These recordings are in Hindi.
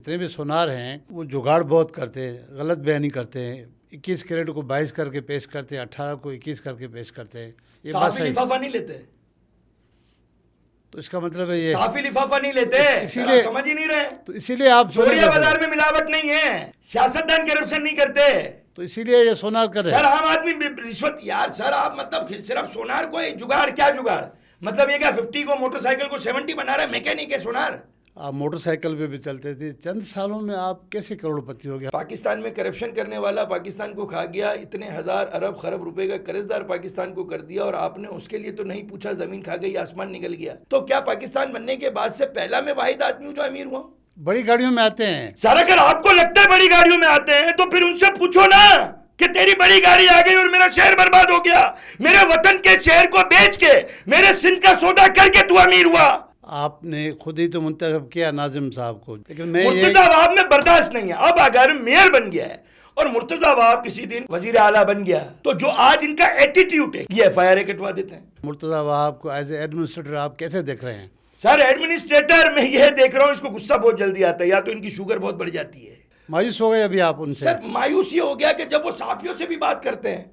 जितने भी सोनार हैं वो जुगाड़ बहुत करते हैं, गलत बयानी करते हैं। 21 कैरेट को 22 करके पेश करते हैं, 18 को 21 करके पेश करते हैं। ये बात साफी सही, लिफाफा नहीं लेते, तो इसका मतलब है ये साफी लिफाफा नहीं लेते, इसीलिए समझ ही नहीं रहे। तो इसीलिए आप सोने चोरिया कर रहे बाजार हैं। में मिलावट नहीं है, सियासतदान करप्शन नहीं करते। तो इसीलिए ये सोनार कर रहे सर हैं। आम आदमी रिश्वत, यार सर आप मतलब सिर्फ सोनार को एक जुगाड़, क्या जुगाड़ मतलब ये क्या 50 को मोटरसाइकिल को 70 बना रहा है, मैकेनिक है सोनार। आप मोटरसाइकिल पे भी चलते थे, चंद सालों में आप कैसे करोड़पति हो गया? पाकिस्तान में करप्शन करने वाला पाकिस्तान को खा गया, इतने हजार अरब खरब रुपए का कर्जदार पाकिस्तान को कर दिया, और आपने उसके लिए तो नहीं पूछा, जमीन खा गई आसमान निकल गया। तो क्या पाकिस्तान बनने के बाद से पहला मैं वाहिद आदमी हूं जो अमीर हुआ? बड़ी गाड़ियों में आते हैं सर अगर आपको लगता है बड़ी गाड़ियों में आते हैं तो फिर उनसे पूछो ना कि तेरी बड़ी गाड़ी आ गई और मेरा शहर बर्बाद हो गया, मेरे वतन के शहर को बेच के मेरे सिंध का सौदा करके तू अमीर हुआ। आपने खुद ही तो मुंतखब किया नाजिम साहब को, लेकिन मैं मुर्तजा वहाब में बर्दाश्त नहीं है। अब अगर मेयर बन गया है और मुर्तजा वहाब किसी दिन वजीर आला बन गया तो जो आज इनका एटीट्यूड है ये FIR कटवा देते हैं। मुर्तजा वहाब को एज एडमिनिस्ट्रेटर आप कैसे देख रहे हैं? सर एडमिनिस्ट्रेटर में ये देख रहा हूं इसको गुस्सा बहुत जल्दी आता है, या तो इनकी शुगर बहुत बढ़ जाती है। मायूस हो गए अभी आप उनसे? सर मायूस ये हो गया कि जब वो साफियों से भी बात करते हैं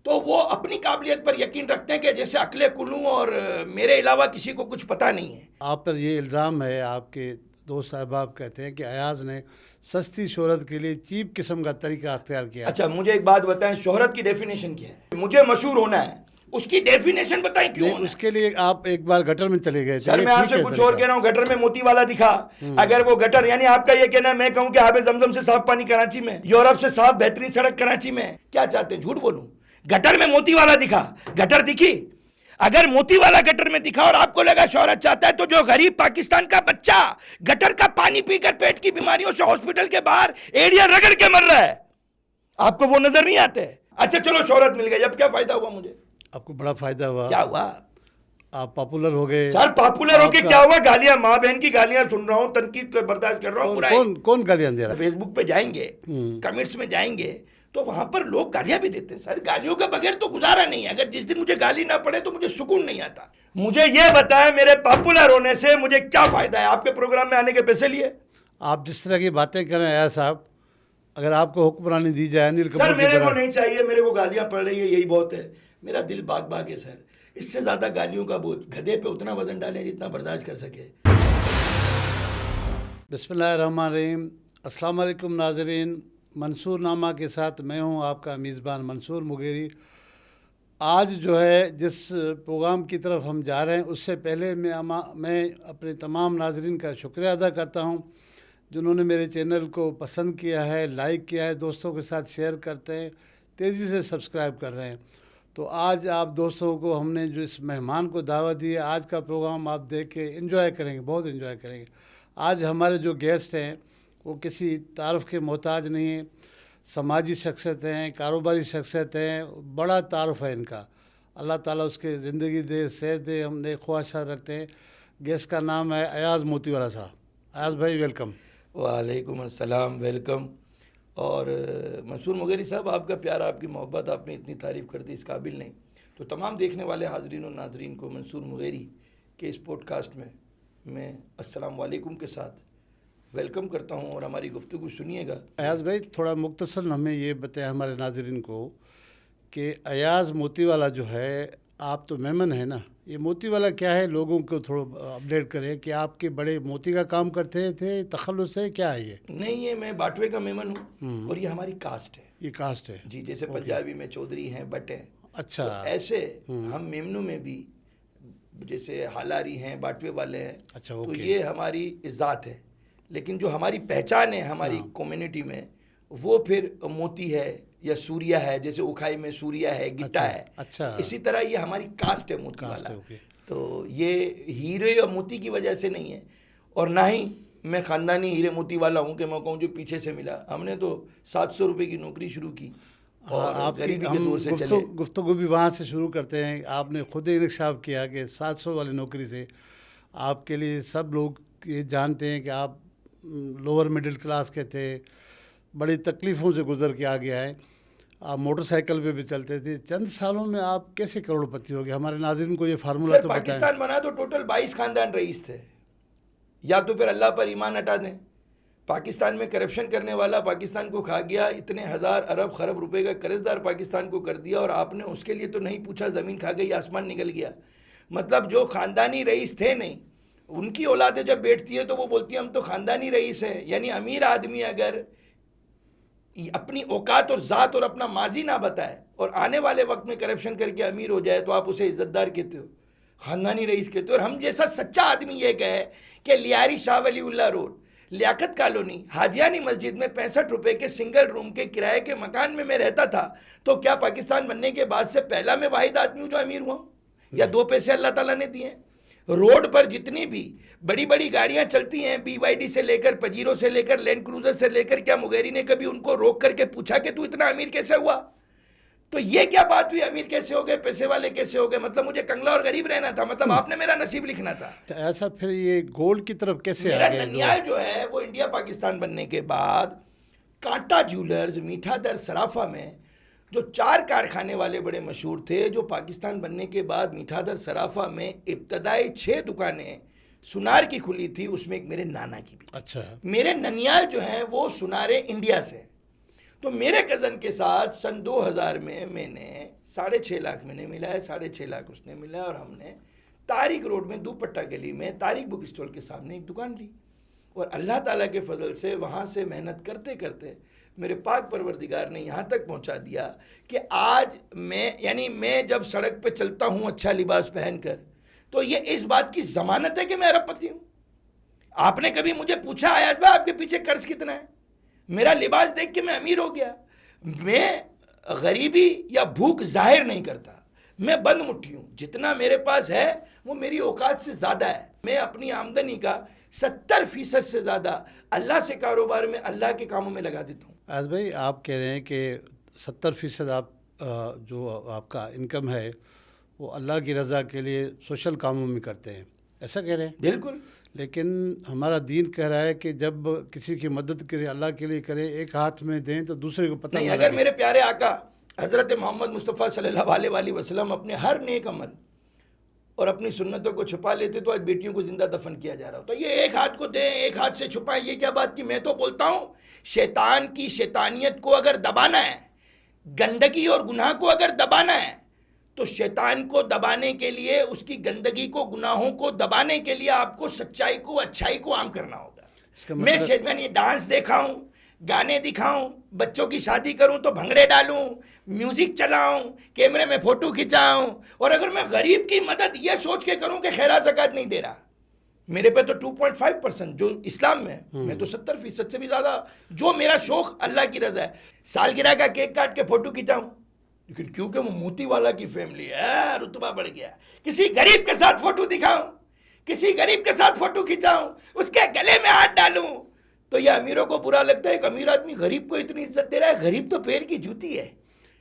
तो वो अपनी काबिलियत पर यकीन रखते हैं कि जैसे अकले कुल्लू और मेरे अलावा किसी को कुछ पता नहीं है। आप पर ये इल्ज़ाम है, आपके दोस्त साहब कहते हैं कि अयाज ने सस्ती शोहरत के लिए चीप किस्म का तरीका अख्तियार किया। अच्छा मुझे एक बात बताएं, शोहरत की डेफिनेशन क्या है? मुझे मशहूर होना है, उसकी डेफिनेशन बताएं क्यों होना है? उसके लिए आप एक बार गटर में चले गए थे। सर मैं आपसे कुछ और कह रहा हूँ, गटर में मोती वाला दिखा, अगर वो गटर, यानी आपका ये कहना है मैं कहूँ कि हाबे जमजम से साफ पानी कराची में, यूरोप से साफ बेहतरीन सड़क कराची में, क्या चाहते हैं झूठ बोलूं? गटर में मोती वाला दिखा, गटर दिखी, अगर मोती वाला गटर में दिखा और आपको लगा शोहरत चाहता है, तो जो गरीब पाकिस्तान का बच्चा गटर का पानी पीकर पेट की बीमारियों से हॉस्पिटल के बाहर एड़िया रगड़ के मर रहा है, आपको वो नजर नहीं आते? अच्छा चलो शोहरत मिल गई, अब क्या फायदा हुआ मुझे? आपको बड़ा फायदा हुआ। क्या हुआ? आप पॉपुलर हो गए। सर पॉपुलर होके क्या हुआ? गालियां, माँ बहन की गालियां सुन रहा हूँ, तनकीद को बर्दाश्त कर रहा हूँ। कौन गालियां दे रहा है? फेसबुक पे जाएंगे, कमेंट्स में जाएंगे तो वहां पर लोग गालियां भी देते हैं। सर गालियों के बगैर तो गुजारा नहीं है, अगर जिस दिन मुझे गाली ना पड़े तो मुझे सुकून नहीं आता। मुझे ये बताएं मेरे पॉपुलर होने से मुझे क्या फायदा है? आपके प्रोग्राम में आने के पैसे लिए? आप जिस तरह की बातें कर रहे हैं अयाज साहब, अगर आपको हुक्मरानी दी जाए अनिल कपूर सर की मेरे को तरह। नहीं चाहिए, मेरे को गालियां पड़ रही है यही बहुत है। मेरा दिल बाग बाग है सर, इससे ज्यादा गालियों का बोझ, गधे पे उतना वजन डालें जितना बर्दाश्त कर सके। बिस्मिल्लाहिर्रहमानिर्रहीम। अस्सलाम वालेकुम नाज़रीन, मंसूर नामा के साथ मैं हूं आपका मेज़बान मंसूर मुगेरी। आज जो है जिस प्रोग्राम की तरफ हम जा रहे हैं उससे पहले मैं अपने तमाम नाज़रीन का शुक्रिया अदा करता हूं जिन्होंने मेरे चैनल को पसंद किया है, लाइक किया है, दोस्तों के साथ शेयर करते हैं, तेज़ी से सब्सक्राइब कर रहे हैं। तो आज आप दोस्तों को हमने जो इस मेहमान को दावत दी है, आज का प्रोग्राम आप देख के एंजॉय करेंगे, बहुत एंजॉय करेंगे। आज हमारे जो गेस्ट हैं वो किसी तारफ़ के मोहताज नहीं है, समाजी शख्सियत हैं, कारोबारी शख्सियत हैं, बड़ा तारुफ है इनका। अल्लाह ताला उसके ज़िंदगी दे, सेहत दे, हम नेक ख्वाहिशात रखते हैं। गेस्ट का नाम है अयाज मोतीवाला साहब। अयाज भाई वेलकम। वालेकुम अस्सलाम, वेलकम। और मंसूर मुगेरी साहब आपका प्यार, आपकी मोहब्बत, आपने इतनी तारीफ़ कर दी, इस काबिल नहीं। तो तमाम देखने वाले हाजरीन और नाजरीन को मंसूर मुगेरी के इस पॉडकास्ट में मैं अस्सलाम वालेकुम के साथ वेलकम करता हूं और हमारी गुफ्तगू सुनिएगा। अयाज भाई थोड़ा मुख्तसर हमें ये बताएं हमारे नाजरीन को कि अयाज मोतीवाला जो है, आप तो मेमन है ना, ये मोतीवाला क्या है, लोगों को थोड़ा अपडेट करें कि आपके बड़े मोती का काम करते थे, तखल्लुस है, क्या है ये? नहीं, ये मैं बाटवे का मेमन हूँ और ये हमारी कास्ट है। ये कास्ट है जी, जैसे पंजाबी में चौधरी हैं, बट हैं। अच्छा, तो ऐसे हम मेमनों में भी जैसे हालारी हैं, बाटवे वाले हैं। अच्छा, तो ओके। ये हमारी ज़ात है, लेकिन जो हमारी पहचान है हमारी कम्युनिटी में वो फिर मोती है या सूर्या है, जैसे उखाई में सूर्या है, गिट्टा है। अच्छा, इसी तरह ये हमारी कास्ट है मोती कास्ट वाला। है, ओके। तो ये हीरे या मोती की वजह से नहीं है, और ना ही मैं ख़ानदानी हीरे मोती वाला हूँ कि मैं कहूँ जो पीछे से मिला। हमने तो 700 रुपये की नौकरी शुरू की और गरीबी के दौर से चले। गुफ्तगू भी वहाँ से शुरू करते हैं। आपने खुद ही इंकशाफ किया कि 700 वाली नौकरी से आपके लिए सब लोग ये जानते हैं कि आप लोअर मिडिल क्लास के थे, बड़ी तकलीफ़ों से गुजर के आ गया है। आप मोटरसाइकिल पे भी चलते थे, चंद सालों में आप कैसे करोड़पति हो गए? हमारे नाज़रीन को ये फार्मूला तो बताएं। पाकिस्तान बना तो टोटल 22 खानदान रईस थे, या तो फिर अल्लाह पर ईमान हटा दें, पाकिस्तान में करप्शन करने वाला पाकिस्तान को खा गया, इतने हज़ार अरब खरब रुपए का कर्जदार पाकिस्तान को कर दिया, और आपने उसके लिए तो नहीं पूछा, ज़मीन खा गई, आसमान निकल गया। मतलब जो ख़ानदानी रईस थे नहीं, उनकी औलादें जब बैठती हैं तो वो बोलती हैं हम तो ख़ानदानी रईस हैं। यानी अमीर आदमी अगर अपनी औकात और ज़ात और अपना माजी ना बताए और आने वाले वक्त में करप्शन करके अमीर हो जाए तो आप उसे इज़्ज़तदार कहते हो, ख़ानदानी रईस कहते हो। और हम जैसा सच्चा आदमी ये कहे कि लियारी शाह वलीउल्लाह रोड, लियाकत कॉलोनी, हाजियानी मस्जिद में 65 रुपए के सिंगल रूम के किराए के मकान में मैं रहता था, तो क्या पाकिस्तान बनने के बाद से पहला मैं वाहिद आदमी हूँ जो अमीर हुआ, या 2 पैसे अल्लाह ताला ने दिए? रोड पर जितनी भी बड़ी बड़ी गाड़ियां चलती हैं, BYD से लेकर पजीरो से लेकर लैंड क्रूजर से लेकर, क्या मुगेरी ने कभी उनको रोक करके पूछा कि तू इतना अमीर कैसे हुआ? तो ये क्या बात हुई, अमीर कैसे हो गए, पैसे वाले कैसे हो गए? मतलब मुझे कंगला और गरीब रहना था, मतलब आपने मेरा नसीब लिखना था। तो ऐसा फिर ये गोल्ड की तरफ कैसे आ मेरा गए? ननियाल जो है वो इंडिया पाकिस्तान बनने के बाद कांटा ज्वेलर्स मीठादर सराफा में जो 4 कारखाने वाले बड़े मशहूर थे, जो पाकिस्तान बनने के बाद मीठादर सराफा में इब्तदाई 6 दुकानें सुनार की खुली थी, उसमें एक मेरे नाना की भी। अच्छा। मेरे ननियाल जो है वो सुनारे इंडिया से। तो मेरे कज़न के साथ सन 2000 में मैंने 6.5 लाख मैंने मिला है, 6.5 लाख उसने मिला, और हमने तारिक रोड में दुपट्टा गली में तारिक बुक स्टॉल के सामने एक दुकान ली। और अल्लाह ताला के फजल से वहाँ से मेहनत करते करते मेरे पाक परवरदिगार ने यहाँ तक पहुँचा दिया कि आज मैं जब सड़क पे चलता हूँ अच्छा लिबास पहनकर, तो ये इस बात की ज़मानत है कि मैं अरबपति हूँ। आपने कभी मुझे पूछा अयाज भाई आपके पीछे कर्ज कितना है? मेरा लिबास देख के मैं अमीर हो गया? मैं गरीबी या भूख जाहिर नहीं करता, मैं बंद मुट्ठी हूँ। जितना मेरे पास है वो मेरी औकात से ज़्यादा है। मैं अपनी आमदनी का 70% से ज़्यादा अल्लाह से कारोबार में, अल्लाह के कामों में लगा देता हूँ। आज भाई आप कह रहे हैं कि 70% आप जो आपका इनकम है वो अल्लाह की रज़ा के लिए सोशल कामों में करते हैं, ऐसा कह रहे हैं? बिल्कुल। लेकिन हमारा दीन कह रहा है कि जब किसी की मदद करें, अल्लाह के लिए करें, एक हाथ में दें तो दूसरे को पता नहीं। ना अगर लगे। मेरे प्यारे आका हज़रत मोहम्मद मुस्तफ़ा सल्लल्लाहु अलैहि वसल्लम अपने हर नेक अमल और अपनी सुन्नतों को छुपा लेते तो आज बेटियों को जिंदा दफन किया जा रहा होता। ये एक हाथ को दें एक हाथ से छुपाएं, ये क्या बात की? मैं तो बोलता हूँ शैतान की शैतानियत को अगर दबाना है, गंदगी और गुनाह को अगर दबाना है, तो शैतान को दबाने के लिए, उसकी गंदगी को, गुनाहों को दबाने के लिए आपको सच्चाई को, अच्छाई को आम करना होगा। मैं शैतानी डांस दिखाऊं, गाने दिखाऊं, बच्चों की शादी करूं तो भंगड़े डालूं, म्यूजिक चलाऊं, कैमरे में फोटो खिंचाऊं, और अगर मैं गरीब की मदद ये सोच के करूं कि खैरा ज़कात नहीं दे रहा, मेरे पे तो 2.5% जो इस्लाम में, मैं तो 70% से भी ज़्यादा, जो मेरा शौक अल्लाह की रज़ा है, सालगिरह का केक काट के फोटो खिंचाऊं। लेकिन क्योंकि वो मोती वाला की फैमिली है, रुतबा बढ़ गया, किसी गरीब के साथ फोटो दिखाऊं, किसी गरीब के साथ फोटो खिंचाऊं, उसके गले में हाथ डालूं, तो ये अमीरों को बुरा लगता है। एक अमीर आदमी गरीब को इतनी इज्जत दे रहा है, गरीब तो पैर की जूती है।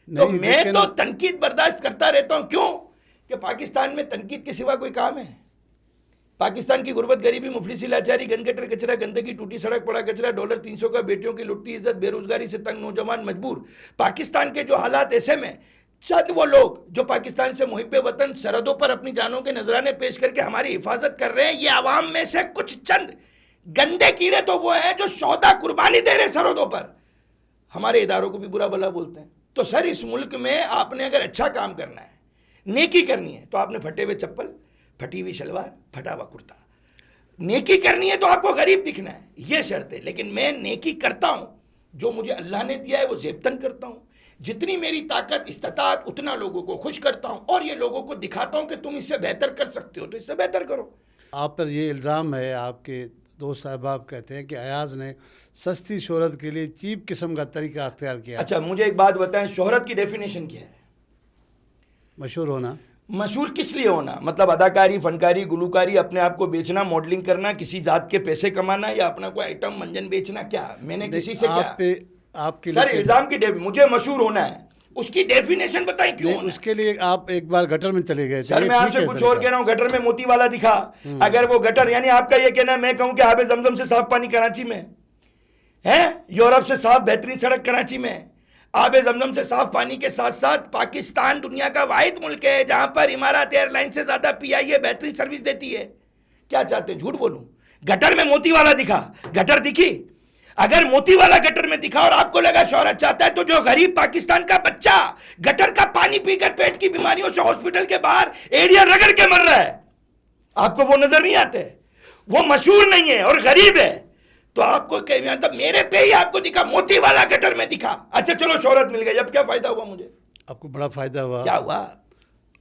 तो मैं तो तनकीद बर्दाश्त करता रहता हूं। क्यों? कि पाकिस्तान में तनकीद के सिवा कोई काम है? पाकिस्तान की गुर्बत, गरीबी, मुफलिसी, लाचारी, गंदगटर, कचरा, गंदगी, टूटी सड़क, पड़ा कचरा, डॉलर 300 का, बेटियों की लुटती इज्जत, बेरोजगारी से तंग नौजवान मजबूर। पाकिस्तान के जो हालात, ऐसे में चंद वो लोग जो पाकिस्तान से मुहिब्बे वतन सरहदों पर अपनी जानों के नजराने पेश करके हमारी हिफाजत कर रहे हैं, ये आवाम में से कुछ चंद गंदे कीड़े तो वो हैं जो शौदा कुर्बानी दे रहे सरहदों पर, हमारे इदारों को भी बुरा भला बोलते हैं। तो सर, इस मुल्क में आपने अगर अच्छा काम करना है, नेकी करनी है, तो आपने फटे हुए चप्पल, फटी हुई शलवार, फटा हुआ कुर्ता, नेकी करनी है तो आपको गरीब दिखना है, ये शर्त है। लेकिन मैं नेकी करता हूं, जो मुझे अल्लाह ने दिया है वो ज़ेबतन करता हूं, जितनी मेरी ताकत इस्तात उतना लोगों को खुश करता हूं, और ये लोगों को दिखाता हूं कि तुम इससे बेहतर कर सकते हो तो इससे बेहतर करो। आप पर ये इल्ज़ाम है, आपके दोस्त साहबाब कहते हैं कि अयाज ने सस्ती शोहरत के लिए चीप किस्म का तरीका अख्तियार किया। अच्छा, मुझे एक बात बताएं, शोहरत की डेफिनेशन क्या है? मशहूर होना। मशहूर किस लिए होना? मतलब अदाकारी, फनकारी, गुलूकारी, अपने आप को बेचना, मॉडलिंग करना, किसी जात के पैसे कमाना, या अपना कोई आइटम मंजन बेचना? क्या मैंने किसी से क्या? आपके सर इल्जाम की मुझे मशहूर होना है, उसकी डेफिनेशन बताएं क्यों होना है? उसके लिए आप एक बार गटर में चले गए। सर मैं आपसे कुछ और कह रहा हूँ, गटर में मोती वाला दिखा। अगर वो गटर, यानी आपका ये कहना है, मैं कहूँ कि हाबे जमजम से साफ पानी कराची में है, यूरोप से साफ बेहतरीन सड़क कराची में, आबे जमजम से साफ पानी के साथ साथ पाकिस्तान दुनिया का वाहिद मुल्क है जहां पर इमारात एयरलाइन से ज्यादा PIA बेहतरीन सर्विस देती है। क्या चाहते हैं, झूठ बोलूं? गटर में मोती वाला दिखा, गटर दिखी? अगर मोती वाला गटर में दिखा और आपको लगा शोहरत चाहता है, तो जो गरीब पाकिस्तान का बच्चा गटर का पानी पीकर पेट की बीमारियों से हॉस्पिटल के बाहर एरिया रगड़ के मर रहा है, आपको वो नजर नहीं आते? वो मशहूर नहीं है और गरीब है, तो आपको मतलब मेरे पे ही आपको दिखा, मोती वाला गटर में दिखा। अच्छा चलो शोहरत मिल गई, अब क्या फायदा हुआ मुझे? आपको बड़ा फायदा हुआ। क्या हुआ?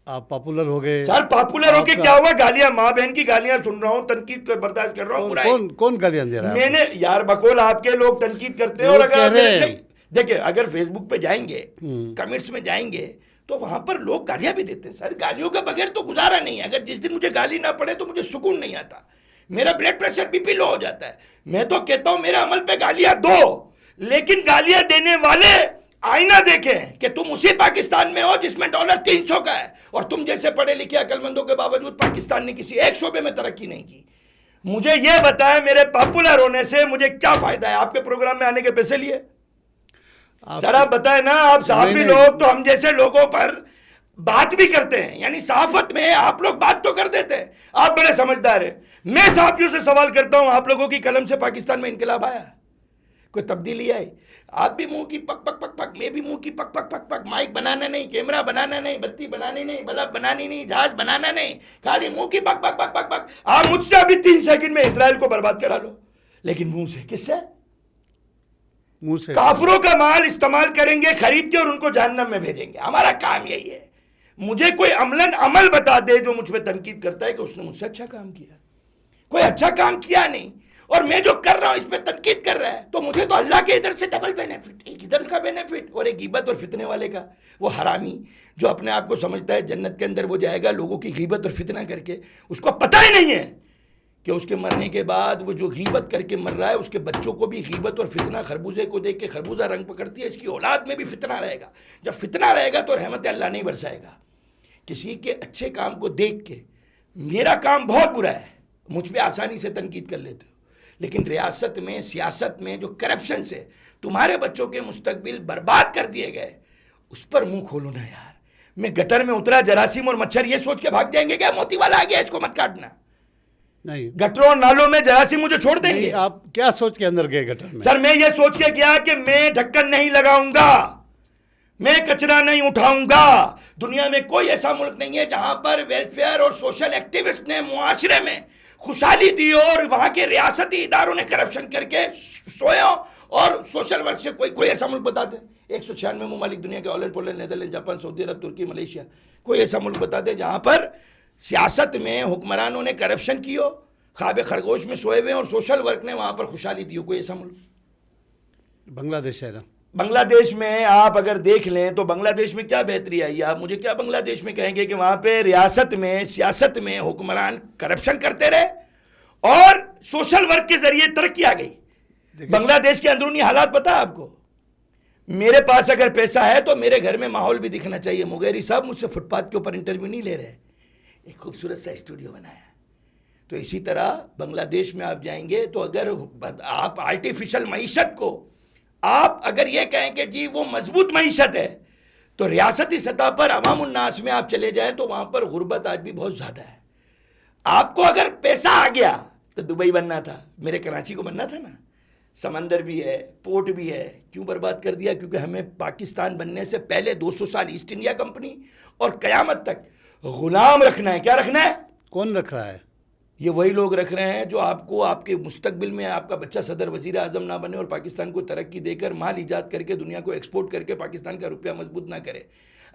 आप पॉपुलर हो गए। सर पॉपुलर होके क्या हुआ? गालियां, माँ बहन की गालियां सुन रहा हूं, तनकीद को बर्दाश्त कर रहा हूं। कौन कौन गालियां दे रहा है? मैंने यार बकौल आपके लोग तनकीद करते हैं, और अगर देखिए अगर फेसबुक पे जाएंगे, कमेंट्स में जाएंगे, तो वहां पर लोग गालियां भी देते हैं। सर गालियों के बगैर तो गुजारा नहीं है। अगर जिस दिन मुझे गाली ना पड़े तो मुझे सुकून नहीं आता, मेरा ब्लड प्रेशर बीपी लो हो जाता है। मैं तो कहता हूं मेरे अमल पे गालियां दो, लेकिन गालियां देने वाले आईना देखें कि तुम उसी पाकिस्तान में हो जिसमें डॉलर 300 का है, और तुम जैसे पढ़े लिखे अकलमंदों के बावजूद पाकिस्तान ने किसी एक शोबे में तरक्की नहीं की। मुझे यह बताएं मेरे पॉपुलर होने से मुझे क्या फायदा है? आपके प्रोग्राम में आने के पैसे लिए? सर आप बताएं ना, आप सहाफी लोग तो हम जैसे लोगों पर बात भी करते हैं, यानी सहाफत में आप लोग बात तो कर देते हैं, आप बड़े समझदार हैं। मैं सहाफियों से सवाल करता हूं, आप लोगों की कलम से पाकिस्तान में इनकलाब आया? कोई तब्दीली आई? आप भी मुंह की पक पक पक पक, मैं भी मुंह की पक पक पक पक, माइक बनाना नहीं, कैमरा बनाना नहीं, बत्ती बनानी नहीं, बल्ब बनानी नहीं, जहाज बनाना नहीं, खाली मुंह की पक पक पक पक पक। आप मुझसे अभी 3 सेकंड में इसराइल को बर्बाद करा लो, लेकिन मुंह से, किससे? मुंह से। काफिरों का माल इस्तेमाल करेंगे, खरीद के, और उनको जहन्नम में भेजेंगे। हमारा काम यही है। मुझे कोई अमलन अमल बता दे जो मुझ पर तनकीद करता है कि उसने मुझसे अच्छा काम किया। कोई अच्छा काम किया नहीं, और मैं जो कर रहा हूं इस पे तनकीद कर रहा है, तो मुझे तो अल्लाह के इधर से डबल बेनिफिट, एक इधर का बेनिफिट और एक गीबत और फितने वाले का। वो हरामी जो अपने आप को समझता है जन्नत के अंदर वो जाएगा लोगों की गीबत और फितना करके, उसको पता ही नहीं है कि उसके मरने के बाद वो जो गीबत करके मर रहा है उसके बच्चों को भी गीबत और फितना, खरबूजे को देख के खरबूजा रंग पकड़ती है, इसकी औलाद में भी फितना रहेगा। जब फितना रहेगा तो रहमत अल्लाह नहीं बरसाएगा। किसी के अच्छे काम को देख के, मेरा काम बहुत बुरा है, मुझ पे आसानी से तनकीद कर लेते हो, लेकिन रियासत में, सियासत में जो करप्शन से तुम्हारे बच्चों के मुस्तकबिल बर्बाद कर दिए गए, उस पर मुंह खोलो ना यार। मैं गटर में उतरा, जरासीम और मच्छर ये सोच के भाग जाएंगे क्या मोती वाला आ गया इसको मत काटना? नहीं, गटरों और नालों में जरासीम मुझे छोड़ देंगे। आप क्या सोच के अंदर गए गटर में? सर मैं ये सोच के गया कि मैं ढक्कन नहीं लगाऊंगा, मैं कचरा नहीं उठाऊंगा। दुनिया में कोई ऐसा मुल्क नहीं है जहां पर वेलफेयर और सोशल एक्टिविस्ट ने मुआशरे में खुशहाली दी और वहां के रियासती इदारों ने करप्शन करके सोए, और सोशल वर्क से कोई ऐसा मुल्क बता दे। 196 ममालिक दुनिया के, Holland, Poland, Netherlands, Japan, Saudi Arab, तुर्की, मलेशिया, कोई ऐसा मुल्क बता दे जहां पर सियासत में हुक्मरानों ने करप्शन की हो, ख्वाब खरगोश में सोए हुए, और सोशल वर्क ने वहां पर खुशहाली दी हो? कोई ऐसा मुल्क? बांग्लादेश है ना। बांग्लादेश में आप अगर देख लें तो बांग्लादेश में क्या बेहतरी आई? आप मुझे क्या बांग्लादेश में कहेंगे कि वहां पे रियासत में, सियासत में हुक्मरान करप्शन करते रहे और सोशल वर्क के जरिए तरक्की आ गई? बांग्लादेश के अंदरूनी हालात पता है आपको? मेरे पास अगर पैसा है तो मेरे घर में माहौल भी दिखना चाहिए। मुगेरी साहब मुझसे फुटपाथ के ऊपर इंटरव्यू नहीं ले रहे, एक खूबसूरत सा स्टूडियो बनाया। तो इसी तरह बांग्लादेश में आप जाएंगे तो अगर आप आर्टिफिशियल मईशत को आप अगर ये कहें कि जी वो मजबूत मईशत है, तो रियासती सतह पर अवामुन्नास में आप चले जाएं तो वहां पर गुर्बत आज भी बहुत ज्यादा है। आपको अगर पैसा आ गया तो दुबई बनना था, मेरे कराची को बनना था ना, समंदर भी है, पोर्ट भी है, क्यों बर्बाद कर दिया? क्योंकि हमें पाकिस्तान बनने से पहले 200 साल ईस्ट इंडिया कंपनी और कयामत तक गुलाम रखना है। क्या रखना है? कौन रख रहा है? ये वही लोग रख रहे हैं जो आपको आपके मुस्तकबिल में आपका बच्चा सदर वजीर आजम ना बने और पाकिस्तान को तरक्की देकर माल ईजाद करके दुनिया को एक्सपोर्ट करके पाकिस्तान का रुपया मजबूत ना करे।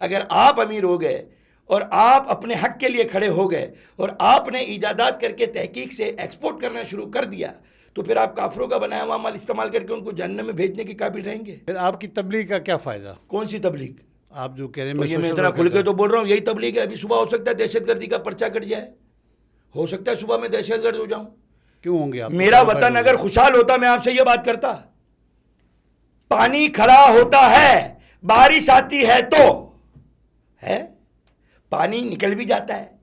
अगर आप अमीर हो गए और आप अपने हक के लिए खड़े हो गए और आपने ईजादात करके तहकीक से एक्सपोर्ट करना शुरू कर दिया, तो फिर आप काफिरों का बनाया हुआ माल इस्तेमाल करके उनको जहन्नम में भेजने के काबिल रहेंगे। फिर आपकी तबलीग का क्या फ़ायदा? कौन सी तबलीग? आप जो कह रहे तो ये मैं इतना खुल के तो बोल रहा हूँ, यही तबलीग है। अभी सुबह हो सकता है दहशतगर्दी का पर्चा कट जाए, हो सकता है सुबह मैं दहशतगर्द हो जाऊं। क्यों होंगे आप? मेरा वतन अगर खुशहाल होता मैं आपसे ये बात करता। पानी खड़ा होता है, बारिश आती है तो है, पानी निकल भी जाता है।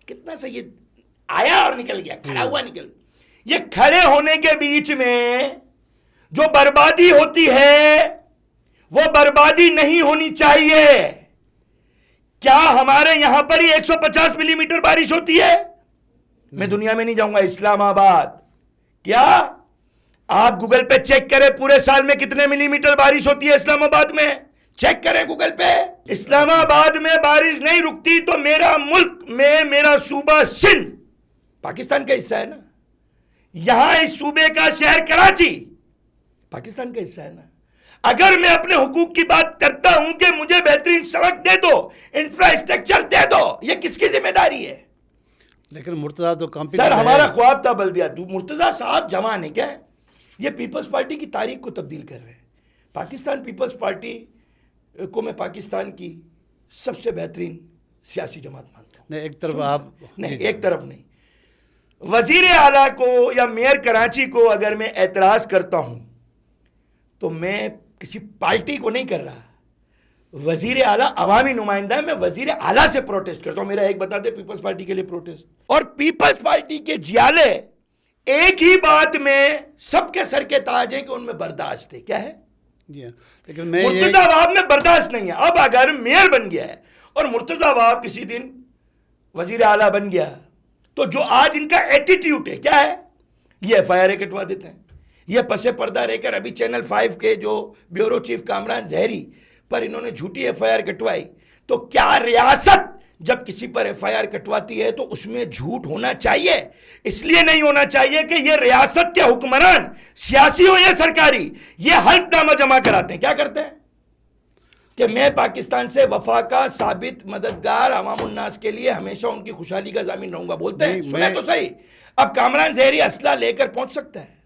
कितना सही, आया और निकल गया, खड़ा हुआ निकल। ये खड़े होने के बीच में जो बर्बादी होती है वो बर्बादी नहीं होनी चाहिए। क्या हमारे यहां पर ही 150 मिलीमीटर बारिश होती है? मैं दुनिया में नहीं जाऊंगा, इस्लामाबाद, क्या आप गूगल पे चेक करें पूरे साल में कितने मिलीमीटर बारिश होती है इस्लामाबाद में, चेक करें गूगल पे। इस्लामाबाद में बारिश नहीं रुकती तो मेरा मुल्क में मेरा सूबा सिंध पाकिस्तान का हिस्सा है ना, यहां इस सूबे का शहर कराची पाकिस्तान का हिस्सा है ना। अगर मैं अपने हुकूक की बात करता हूं कि मुझे बेहतरीन सड़क दे दो, इंफ्रास्ट्रक्चर दे दो, ये किसकी जिम्मेदारी है? लेकिन मुर्तजा तो कंपनी सर हमारा ख्वाब था बल्दिया, मुर्तजा साहब जवान है क्या है? ये पीपल्स पार्टी की तारीख को तब्दील कर रहे हैं। पाकिस्तान पीपल्स पार्टी को मैं पाकिस्तान की सबसे बेहतरीन सियासी जमात मानता हूं। नहीं, एक तरफ आप नहीं, एक तरफ नहीं, वजीर आला को या मेयर कराची को अगर मैं एतराज करता हूं तो मैं किसी पार्टी को नहीं कर रहा, वजीर आला अवामी नुमाइंदा है, मैं वजीर आला से प्रोटेस्ट करता हूं। मेरा एक बता दे पीपल्स पार्टी के लिए प्रोटेस्ट, और पीपल्स पार्टी के जियाले एक ही बात में सबके सर के ताज है कि उनमें बर्दाश्त है। क्या है? जी हाँ, लेकिन मैं मुर्तजा वाब में बर्दाश्त नहीं है। अब अगर मेयर बन गया है और मुर्तजा वाब किसी दिन वजीर आला बन गया तो जो आज इनका एटीट्यूड है क्या है? ये एफआईआर कटवा देते हैं, ये पसे पर्दा रहकर अभी चैनल 5 के जो ब्यूरो चीफ कामरान जहरी पर इन्होंने झूठी एफआईआर कटवाई। तो क्या रियासत जब किसी पर एफआईआर कटवाती है तो उसमें झूठ होना चाहिए? इसलिए नहीं होना चाहिए कि ये रियासत के हुक्मरान सियासी हो या सरकारी, ये हल्फनामा जमा कराते हैं। क्या करते हैं कि मैं पाकिस्तान से वफा का साबित मददगार अवामुन्नास के लिए हमेशा उनकी खुशहाली का जामिन रहूंगा बोलते हैं। सुने तो सही, अब कामरान जहरी असला लेकर पहुंच सकता है?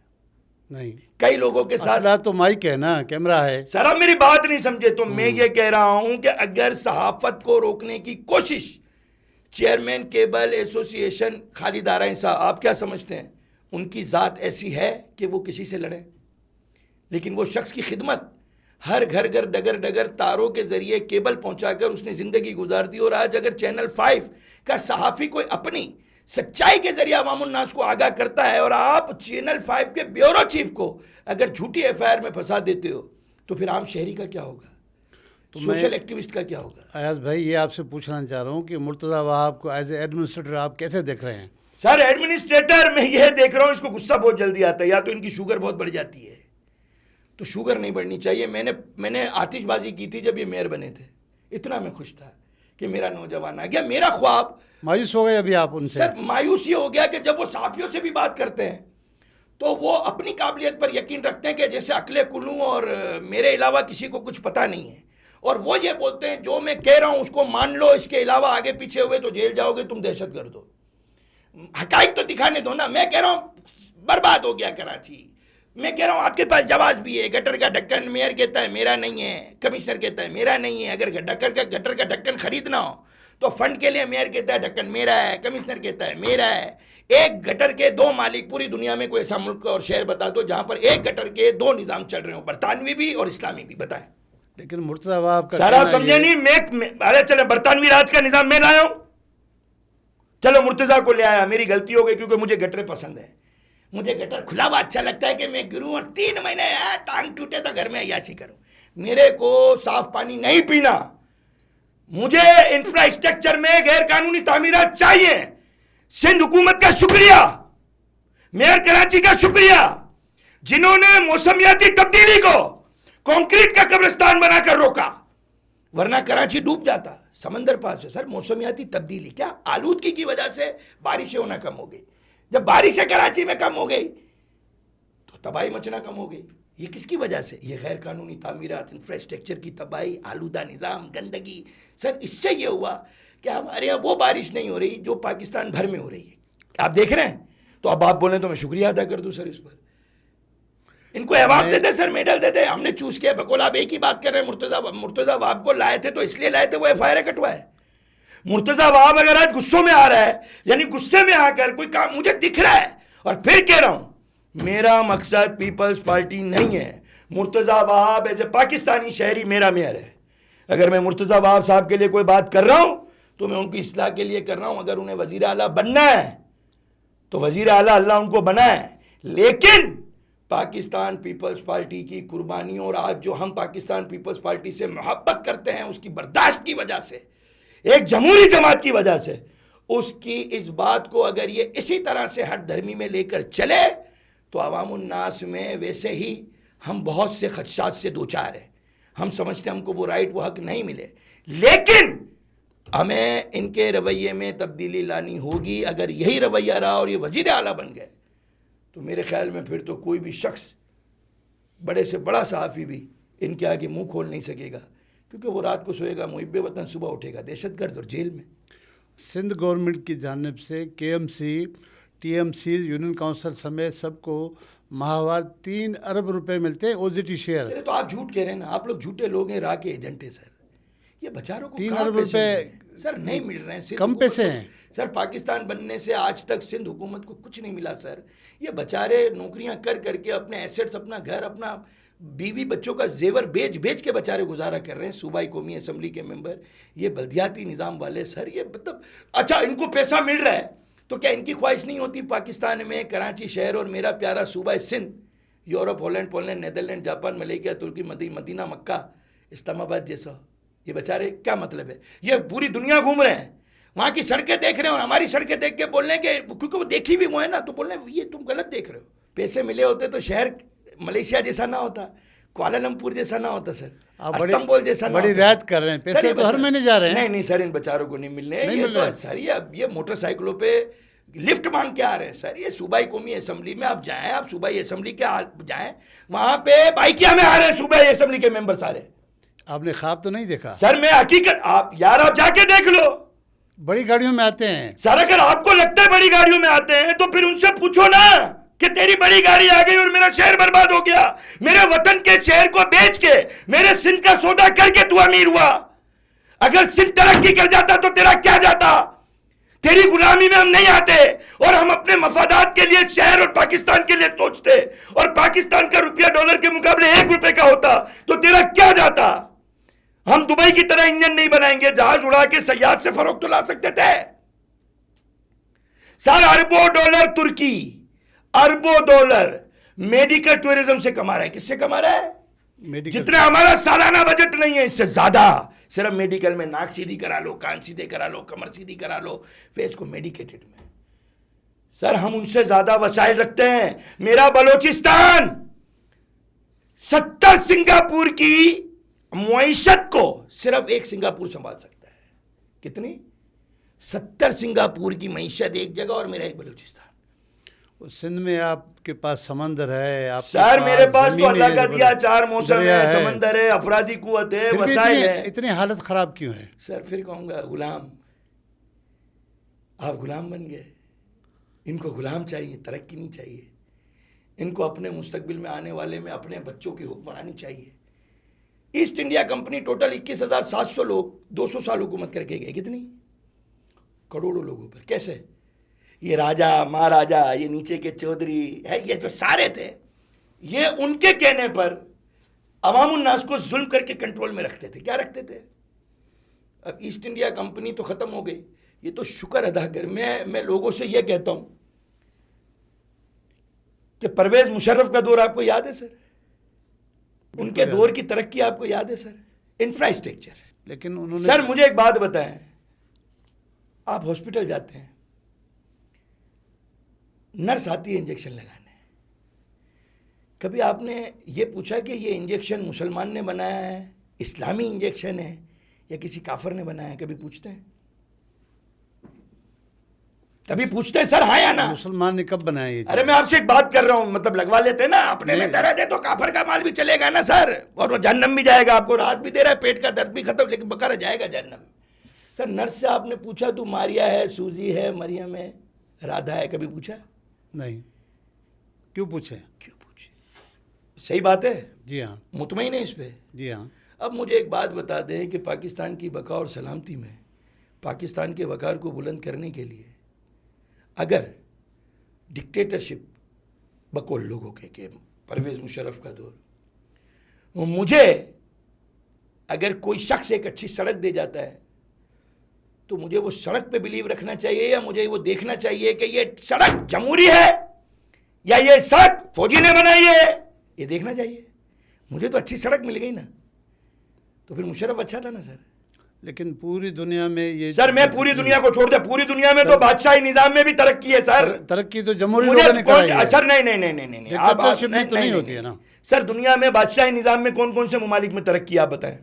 नहीं, कई लोगों के साथ असला तो माइक है ना, कैमरा है। सर आप मेरी बात नहीं समझे तो मैं ये कह रहा हूं कि अगर सहाफत को रोकने की कोशिश, चेयरमैन केबल एसोसिएशन खालिद आरई साहब, आप क्या समझते हैं उनकी ज़ात ऐसी है कि वो किसी से लड़े? लेकिन वो शख्स की खिदमत हर घर घर डगर डगर तारों के जरिए केबल पहुंचाकर उसने ज़िंदगी गुजार दी। और आज अगर चैनल 5 का सहाफ़ी कोई अपनी सच्चाई के जरिए अवामुन्नास को आगाह करता है और आप चैनल 5 के ब्यूरो चीफ को अगर झूठी एफआईआर में फंसा देते हो तो फिर आम शहरी का क्या होगा? तो सोशल एक्टिविस्ट का क्या होगा? अयाज भाई, ये आपसे पूछना चाह रहा हूँ कि मुर्तजा वहाब को एज ए एडमिनिस्ट्रेटर आप कैसे देख रहे हैं? सर एडमिनिस्ट्रेटर मैं ये देख रहा हूँ इसको गुस्सा बहुत जल्दी आता है, या तो इनकी शुगर बहुत बढ़ जाती है, तो शुगर नहीं बढ़नी चाहिए। मैंने आतिशबाजी की थी जब ये मेयर बने थे, इतना मैं खुश था कि मेरा नौजवान आ गया। मेरा ख्वाब, मायूस हो गए अभी आप उनसे? सर मायूस ये हो गया कि जब वो साफियों से भी बात करते हैं तो वो अपनी काबिलियत पर यकीन रखते हैं कि जैसे अकले कुल्लू और मेरे अलावा किसी को कुछ पता नहीं है, और वो ये बोलते हैं जो मैं कह रहा हूं उसको मान लो, इसके अलावा आगे पीछे हुए तो जेल जाओगे, तुम दहशतगर्द हो। हकाइक तो दिखाने दो ना। मैं कह रहा हूं बर्बाद हो गया कराची, मैं कह रहा हूं आपके पास जवाब भी है। गटर का ढक्कन मेयर कहता है मेरा नहीं है, कमिश्नर कहता है मेरा नहीं है। अगर गटर का ढक्कन खरीदना हो तो फंड के लिए मेयर कहता है ढक्कन मेरा है, कमिश्नर कहता है मेरा है। एक गटर के 2 मालिक पूरी दुनिया में कोई ऐसा मुल्क और शहर बता दो जहां पर एक गटर के 2 निज़ाम चल रहे हो, बरतानवी भी और इस्लामी भी, बताएं। लेकिन मुर्तजा वहाब का सर आप समझे नहीं, अरे चले बरतानवी राज का निज़ाम मैं लाया हूं, चलो मुर्तजा को ले आया, मेरी गलती हो गई क्योंकि मुझे गटरें पसंद है। मुझे गटर खुला हुआ अच्छा लगता है कि मैं गिरूं और 3 महीने टांग टूटे तो घर में अय्याशी करूं। मेरे को साफ पानी नहीं पीना, मुझे इंफ्रास्ट्रक्चर में गैर कानूनी तामीरात चाहिए। सिंध हुकूमत का शुक्रिया, मेयर कराची का शुक्रिया, जिन्होंने मौसमियाती तब्दीली को कंक्रीट का कब्रिस्तान बनाकर रोका, वरना कराची डूब जाता। समंदर पास है सर, मौसमियाती तब्दीली क्या, आलूदगी की वजह से बारिशें होना कम हो गई। जब बारिशें कराची में कम हो गई तो तबाही मचना कम हो गई। ये किसकी वजह से? ये गैर कानूनी तामीरात, इंफ्रास्ट्रक्चर की तबाही, आलूदा निज़ाम, गंदगी। सर इससे ये हुआ कि हमारे यहाँ वो बारिश नहीं हो रही जो पाकिस्तान भर में हो रही है। आप देख रहे हैं, तो अब आप बोलें तो मैं शुक्रिया अदा कर दूं सर इस पर। इनको अवार्ड दे दे सर, मेडल दे दे, हमने चूज किया। बकोल आप एक ही बात कर रहे हैं, मुर्तजा वाब को लाए थे तो इसलिए लाए थे वो एफआईआर कटवाए। मुर्तजा वाब अगर आज गुस्सों में आ रहा है, यानी गुस्से में आकर कोई काम मुझे दिख रहा है, और फिर कह रहा हूं मेरा मकसद पीपल्स पार्टी नहीं है। मुर्तजा वाब एज ए पाकिस्तानी शहरी मेरा मेयर है। अगर मैं मुर्तजा वाब साहब के लिए कोई बात कर रहा हूं तो मैं उनकी इस्लाह के लिए कर रहा हूं। अगर उन्हें वजीर आला बनना है तो वजीर आला अल्लाह उनको बनाए, लेकिन पाकिस्तान पीपल्स पार्टी की कुर्बानियों और आज जो हम पाकिस्तान पीपल्स पार्टी से मोहब्बत करते हैं उसकी बर्दाश्त की वजह से, एक जमहूरी जमात की वजह से, उसकी इस बात को अगर ये इसी तरह से हर धर्मी में लेकर चले तो अवामुन्नास में वैसे ही हम बहुत से खदशात से दो चार हैं। हम समझते हैं हमको वो राइट वो हक नहीं मिले, लेकिन हमें इनके रवैये में तब्दीली लानी होगी। अगर यही रवैया रहा और ये वजीर आला बन गए तो मेरे ख्याल में फिर तो कोई भी शख्स, बड़े से बड़ा सहाफ़ी भी इनके आगे मुंह खोल नहीं सकेगा, क्योंकि वो रात को सोएगा मुहिब्बे वतन, सुबह उठेगा दहशतगर्द और जेल में। सिंध गवर्नमेंट की जानिब से KMC, TMC, यूनियन काउंसिल समेत सबको माहवार 3 अरब रुपए मिलते हैं OZT शेयर। अरे तो आप झूठ कह रहे हैं ना, आप लोग झूठे लोग हैं, राह के एजेंट हैं सर। ये बेचारों को 3 कहाँ अरब पैसे रुपए मिल रहे हैं? सर नहीं मिल रहे हैं। सिंध कम हुकूमत पैसे को- हैं। सर पाकिस्तान बनने से आज तक सिंध हुकूमत को कुछ नहीं मिला सर। ये बेचारे नौकरियां कर करके अपने एसेट्स, अपना घर, अपना बीवी बच्चों का जेवर बेच बेच के बेचारे गुजारा कर रहे हैं। सूबाई कौमी असम्बली के मेंबर, ये बल्दियाती निज़ाम वाले सर, ये मतलब अच्छा इनको पैसा मिल रहा है तो क्या इनकी ख्वाहिश नहीं होती पाकिस्तान में कराची शहर और मेरा प्यारा सूबा Sindh, Europe, Holland, Poland, Netherlands, Japan, Malaysia, तुर्की, मदीना, मक्का, इस्लामाबाद जैसा। ये बेचारे क्या मतलब है, ये पूरी दुनिया घूम रहे हैं, वहाँ की सड़कें देख रहे हैं और हमारी सड़कें देख के बोल रहे हैं कि क्योंकि वो देखी भी वो है ना, तो बोल रहे हैं ये तुम गलत देख रहे हो। पैसे मिले होते तो शहर मलेशिया जैसा ना होता, कुआलालंपुर जैसा ना होता सर, आप इस्तांबुल जैसा ना बड़ी होता। रियायत कर रहे हैं, सर, पैसे ये तो हर बचा- महीने जा रहे हैं। नहीं नहीं सर, इन बेचारों को नहीं मिलने, नहीं ये मिल तो रहे। सर ये मोटरसाइकिलों पे लिफ्ट मांग के आ रहे हैं सर। ये सूबाई कौमी असम्बली में आप जाएं, आप सूबाई असम्बली के जाएं, वहां पे बाइकिया में आ रहे हैं सूबाई असम्बली के मेंबर सारे। आपने ख्वाब तो नहीं देखा? सर मैं हकीकत, आप यार आप जाके देख लो, बड़ी गाड़ियों में आते हैं सर अगर आपको लगता है बड़ी गाड़ियों में आते हैं तो फिर उनसे पूछो ना कि तेरी बड़ी गाड़ी आ गई और मेरा शहर बर्बाद हो गया, मेरे वतन के शहर को बेच के मेरे सिंध का सौदा करके तू अमीर हुआ। अगर सिंध तरक्की कर जाता तो तेरा क्या जाता? तेरी गुलामी में हम नहीं आते और हम अपने मफादात के लिए शहर और पाकिस्तान के लिए सोचते, और पाकिस्तान का रुपया डॉलर के मुकाबले 1 रुपए का होता तो तेरा क्या जाता? हम दुबई की तरह इंजन नहीं बनाएंगे, जहाज उड़ा के सयाहत से फरोख्त तो ला सकते थे। सर अरबों डॉलर तुर्की, अरबों डॉलर मेडिकल टूरिज्म से कमा रहा है। किससे कमा रहा है? मेडिकल। जितना हमारा सालाना बजट नहीं है, इससे ज्यादा। सिर्फ मेडिकल में नाक सीधी करा लो, कान सीधे करा लो, कमर सीधी करा लो, फेस को मेडिकेटेड में। सर हम उनसे ज्यादा वसाइल रखते हैं। मेरा बलोचिस्तान 70 सिंगापुर की मुईशत को सिर्फ एक सिंगापुर संभाल सकता है। कितनी? 70 सिंगापुर की मईशत एक जगह और मेरा एक बलूचिस्तान। सिंध में आपके पास समंदर है, आप सर मेरे पास तो जमीनें अल्लाह का हैं, दिया 4 मौसम दरिया है, समंदर है, अफरादी कुव्वत है, फिर भी वसाइल है। इतनी हालत खराब क्यों है? सर फिर कहूंगा गुलाम, आप गुलाम बन गए। इनको गुलाम चाहिए, तरक्की नहीं चाहिए। इनको अपने मुस्तकबिल में आने वाले में अपने बच्चों की हुक्मरानी चाहिए। ईस्ट इंडिया कंपनी टोटल 21,700 लोग 200 साल हुकूमत करके गए। कितनी? करोड़ों लोगों पर। कैसे? ये राजा महाराजा, ये नीचे के चौधरी है, ये जो सारे थे, ये उनके कहने पर अवामुन्नास को जुल्म करके कंट्रोल में रखते थे। क्या रखते थे? अब ईस्ट इंडिया कंपनी तो खत्म हो गई, ये तो शुक्र अदा कर। मैं लोगों से ये कहता हूं कि परवेज मुशर्रफ का दौर आपको याद है सर? उनके दौर की तरक्की आपको याद है सर? इंफ्रास्ट्रक्चर। लेकिन उन्होंने सर मुझे एक बात बताएं, आप हॉस्पिटल जाते हैं, नर्स आती है इंजेक्शन लगाने, कभी आपने ये पूछा कि ये इंजेक्शन मुसलमान ने बनाया है, इस्लामी इंजेक्शन है, या किसी काफर ने बनाया है? कभी पूछते हैं? कभी पूछते हैं सर, हाँ या ना? मुसलमान ने कब बनाया ये चीज़? अरे मैं आपसे एक बात कर रहा हूं, मतलब लगवा लेते हैं ना, अपने में दर्द है तो काफर का माल भी चलेगा ना सर, और वो जहन्नम भी जाएगा, आपको राहत भी दे रहा है, पेट का दर्द भी खत्म, लेकिन बकारा जाएगा जहन्नम। सर नर्स से आपने पूछा तू मारिया है, सूजी है, मरियम है, राधा है? कभी पूछा? नहीं। क्यों पूछे? क्यों पूछे? सही बात है, जी हाँ, मुतमईन है इस पे? जी हाँ। अब मुझे एक बात बता दें कि पाकिस्तान की बका और सलामती में, पाकिस्तान के वकार को बुलंद करने के लिए अगर डिक्टेटरशिप बकौल लोगों के परवेज मुशर्रफ का दौर, मुझे अगर कोई शख्स एक अच्छी सड़क दे जाता है तो मुझे वो सड़क पे बिलीव रखना चाहिए, या मुझे वो देखना चाहिए कि ये सड़क जमहूरी है या ये सड़क फौजी ने बनाई है? ये देखना चाहिए। मुझे तो अच्छी सड़क मिल गई ना, तो फिर मुशर्रफ अच्छा था ना सर। लेकिन पूरी दुनिया में ये सर मैं पूरी दुनिया को छोड़ दे, पूरी दुनिया में तो बादशाही निजाम में भी तरक्की है सर। तरक्की तो जमहूरी मुझे लोगों ने कराई है। सर नहीं नहीं नहीं नहीं नहीं आप डिक्टेटरशिप में तो नहीं होती है ना सर। दुनिया में बादशाही निजाम में कौन कौन से ममालिक में तरक्की आप बताएं?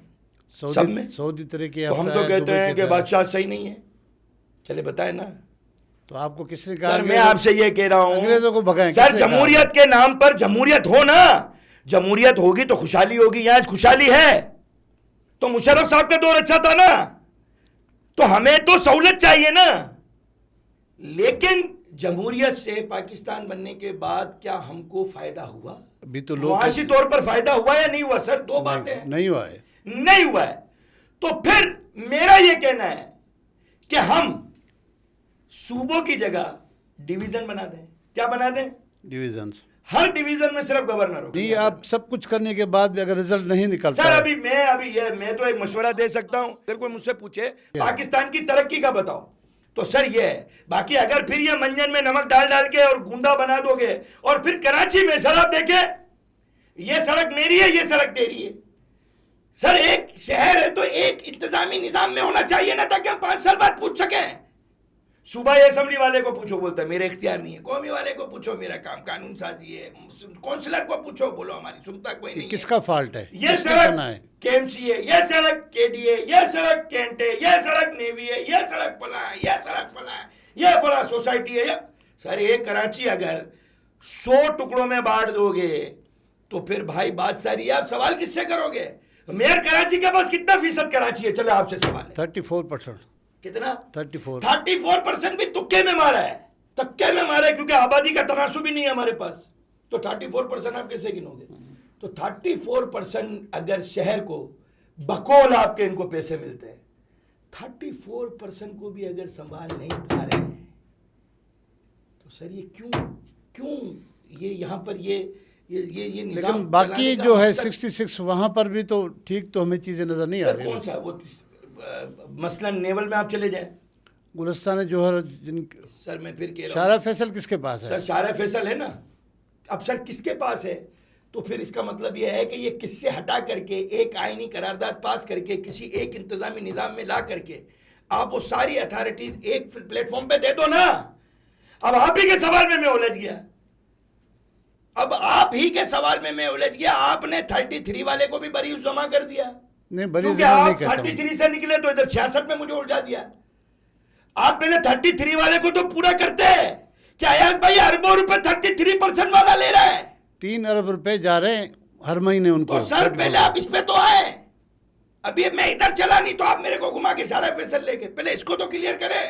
सब में। सऊदी तरीके तो हम तो कहते हैं कि बादशाह सही नहीं है, चले बताए ना। तो आपको किसने कहा? सर मैं आपसे ये कह रहा हूं, अंग्रेजों को भगाएं। सर जमहूरियत के नाम पर जमहूरियत हो ना, जमहूरियत होगी तो खुशहाली होगी। यहां खुशहाली है तो मुशर्रफ साहब का दौर अच्छा था ना, तो हमें तो सहूलत चाहिए ना। लेकिन जमहूरियत से पाकिस्तान बनने के बाद क्या हमको फायदा हुआ? अभी तो लोग मुआशी तौर पर फायदा हुआ या नहीं हुआ? सर दो बातें। नहीं हुआ है, नहीं हुआ है। तो फिर मेरा यह कहना है कि हम सूबों की जगह डिवीजन बना दें। क्या बना दें? डिवीजन। हर डिवीजन में सिर्फ गवर्नर हो। नहीं, आप सब कुछ करने के बाद भी अगर रिजल्ट नहीं निकलता सर है। मैं तो एक मशवरा दे सकता हूं। अगर कोई मुझसे पूछे पाकिस्तान की तरक्की का बताओ, तो सर ये है। बाकी अगर फिर ये मंजन में नमक डाल डाल के और गूंदा बना दोगे, और फिर कराची में सर आप देखें, ये सड़क मेरी है, ये सड़क तेरी है। सर एक शहर है तो एक इंतजामी निजाम में होना चाहिए ना, ताकि हम 5 साल बाद पूछ सकें। सूबाई असेंबली वाले को पूछो, बोलता है मेरे इख्तियार नहीं है। कौमी वाले को पूछो, मेरा काम कानून साजी है। काउंसलर को पूछो, बोलो हमारी सुनता कोई नहीं। किसका फॉल्ट है? ये सड़क केएमसी है, ये सड़क केडीए, ये सड़क कैंट है, ये सड़क नेवी है, ये सड़क फला है, ये सड़क फला है, ये फला सोसाइटी है। सर एक कराची अगर 100 टुकड़ों में बांट दोगे तो फिर भाई बात सारी है। आप सवाल किससे करोगे? मेयर कराची के पास कितना फीसद कराची है? चलो आपसे सवाल है। 34%। कितना? 34% भी तुक्के में मारा है, तक्के में मारा है, क्योंकि आबादी का तनासुब ही नहीं है हमारे पास। तो 34% आप कैसे गिनोगे? तो 34% अगर शहर को बकौल आपके इनको पैसे मिलते हैं, 34% को भी अगर संभाल नहीं पा रहे हैं, तो सर ये क्यों ये यहाँ पर ये निजाम। लेकिन बाकी जो है 66 वहां पर भी तो ठीक तो हमें चीजें नजर नहीं आ रही। कौन सा? वो मसलन नेवल में आप चले जाएं, गुलिस्तान जौहर सर मैं फिर कह रहा हूं, शारा फैसल किसके पास है? सर शारा फैसल है ना। अब सर किसके पास है? तो फिर इसका मतलब यह है कि ये किससे हटा करके एक आईनी करारदाद पास करके किसी एक इंतजामी निजाम में ला करके आप वो सारी अथॉरिटीज एक प्लेटफॉर्म पे दे दो ना। अब आप ही के सवाल में मैं उलझ गया। आपने 33 वाले को भी बरी जमा कर दिया। नहीं, बरी क्योंकि जमा नहीं आप कहता 33 से निकले तो इधर 66 में मुझे उलझा दिया। आप पहले 33 वाले को तो पूरा करते हैं। क्या अयाज भाई अरबों रुपए 33% वाला ले रहा है? 3 अरब रुपए जा रहे हैं हर महीने उनको। तो सर पहले आप इस पे तो आए। अभी मैं इधर चला नहीं तो आप मेरे को घुमा के सारा फैसल लेके, पहले इसको तो क्लियर करें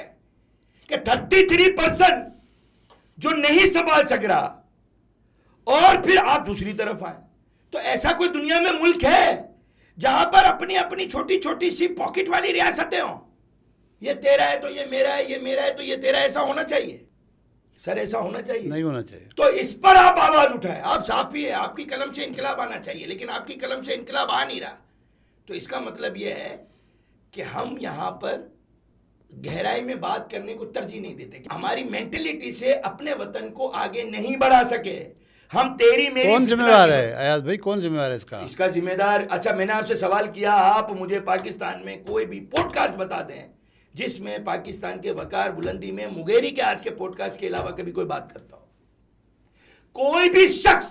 कि 33% जो नहीं संभाल सक रहा, और फिर आप दूसरी तरफ आए। तो ऐसा कोई दुनिया में मुल्क है जहां पर अपनी अपनी छोटी छोटी सी पॉकेट वाली रियासतें हों? ये तेरा है तो ये मेरा है, ये मेरा है तो ये तेरा। ऐसा होना चाहिए सर, ऐसा होना चाहिए? नहीं होना चाहिए। तो इस पर आप आवाज उठाएं। आप साफी है, आपकी कलम से इनकलाब आना चाहिए, लेकिन आपकी कलम से इनकलाब आ नहीं रहा। तो इसका मतलब यह है कि हम यहां पर गहराई में बात करने को तरजीह नहीं देते। हमारी मेंटेलिटी से अपने वतन को आगे नहीं बढ़ा सके। हम तेरी मेरी। कौन जिम्मेवार है अयाज भाई? कौन जिम्मेवार है इसका जिम्मेदार? अच्छा मैंने आपसे सवाल किया, आप मुझे पाकिस्तान में कोई भी पॉडकास्ट बता दें जिसमें पाकिस्तान के वकार बुलंदी में मुगेरी के आज के पॉडकास्ट के अलावा कभी कोई बात करता हो। कोई भी शख्स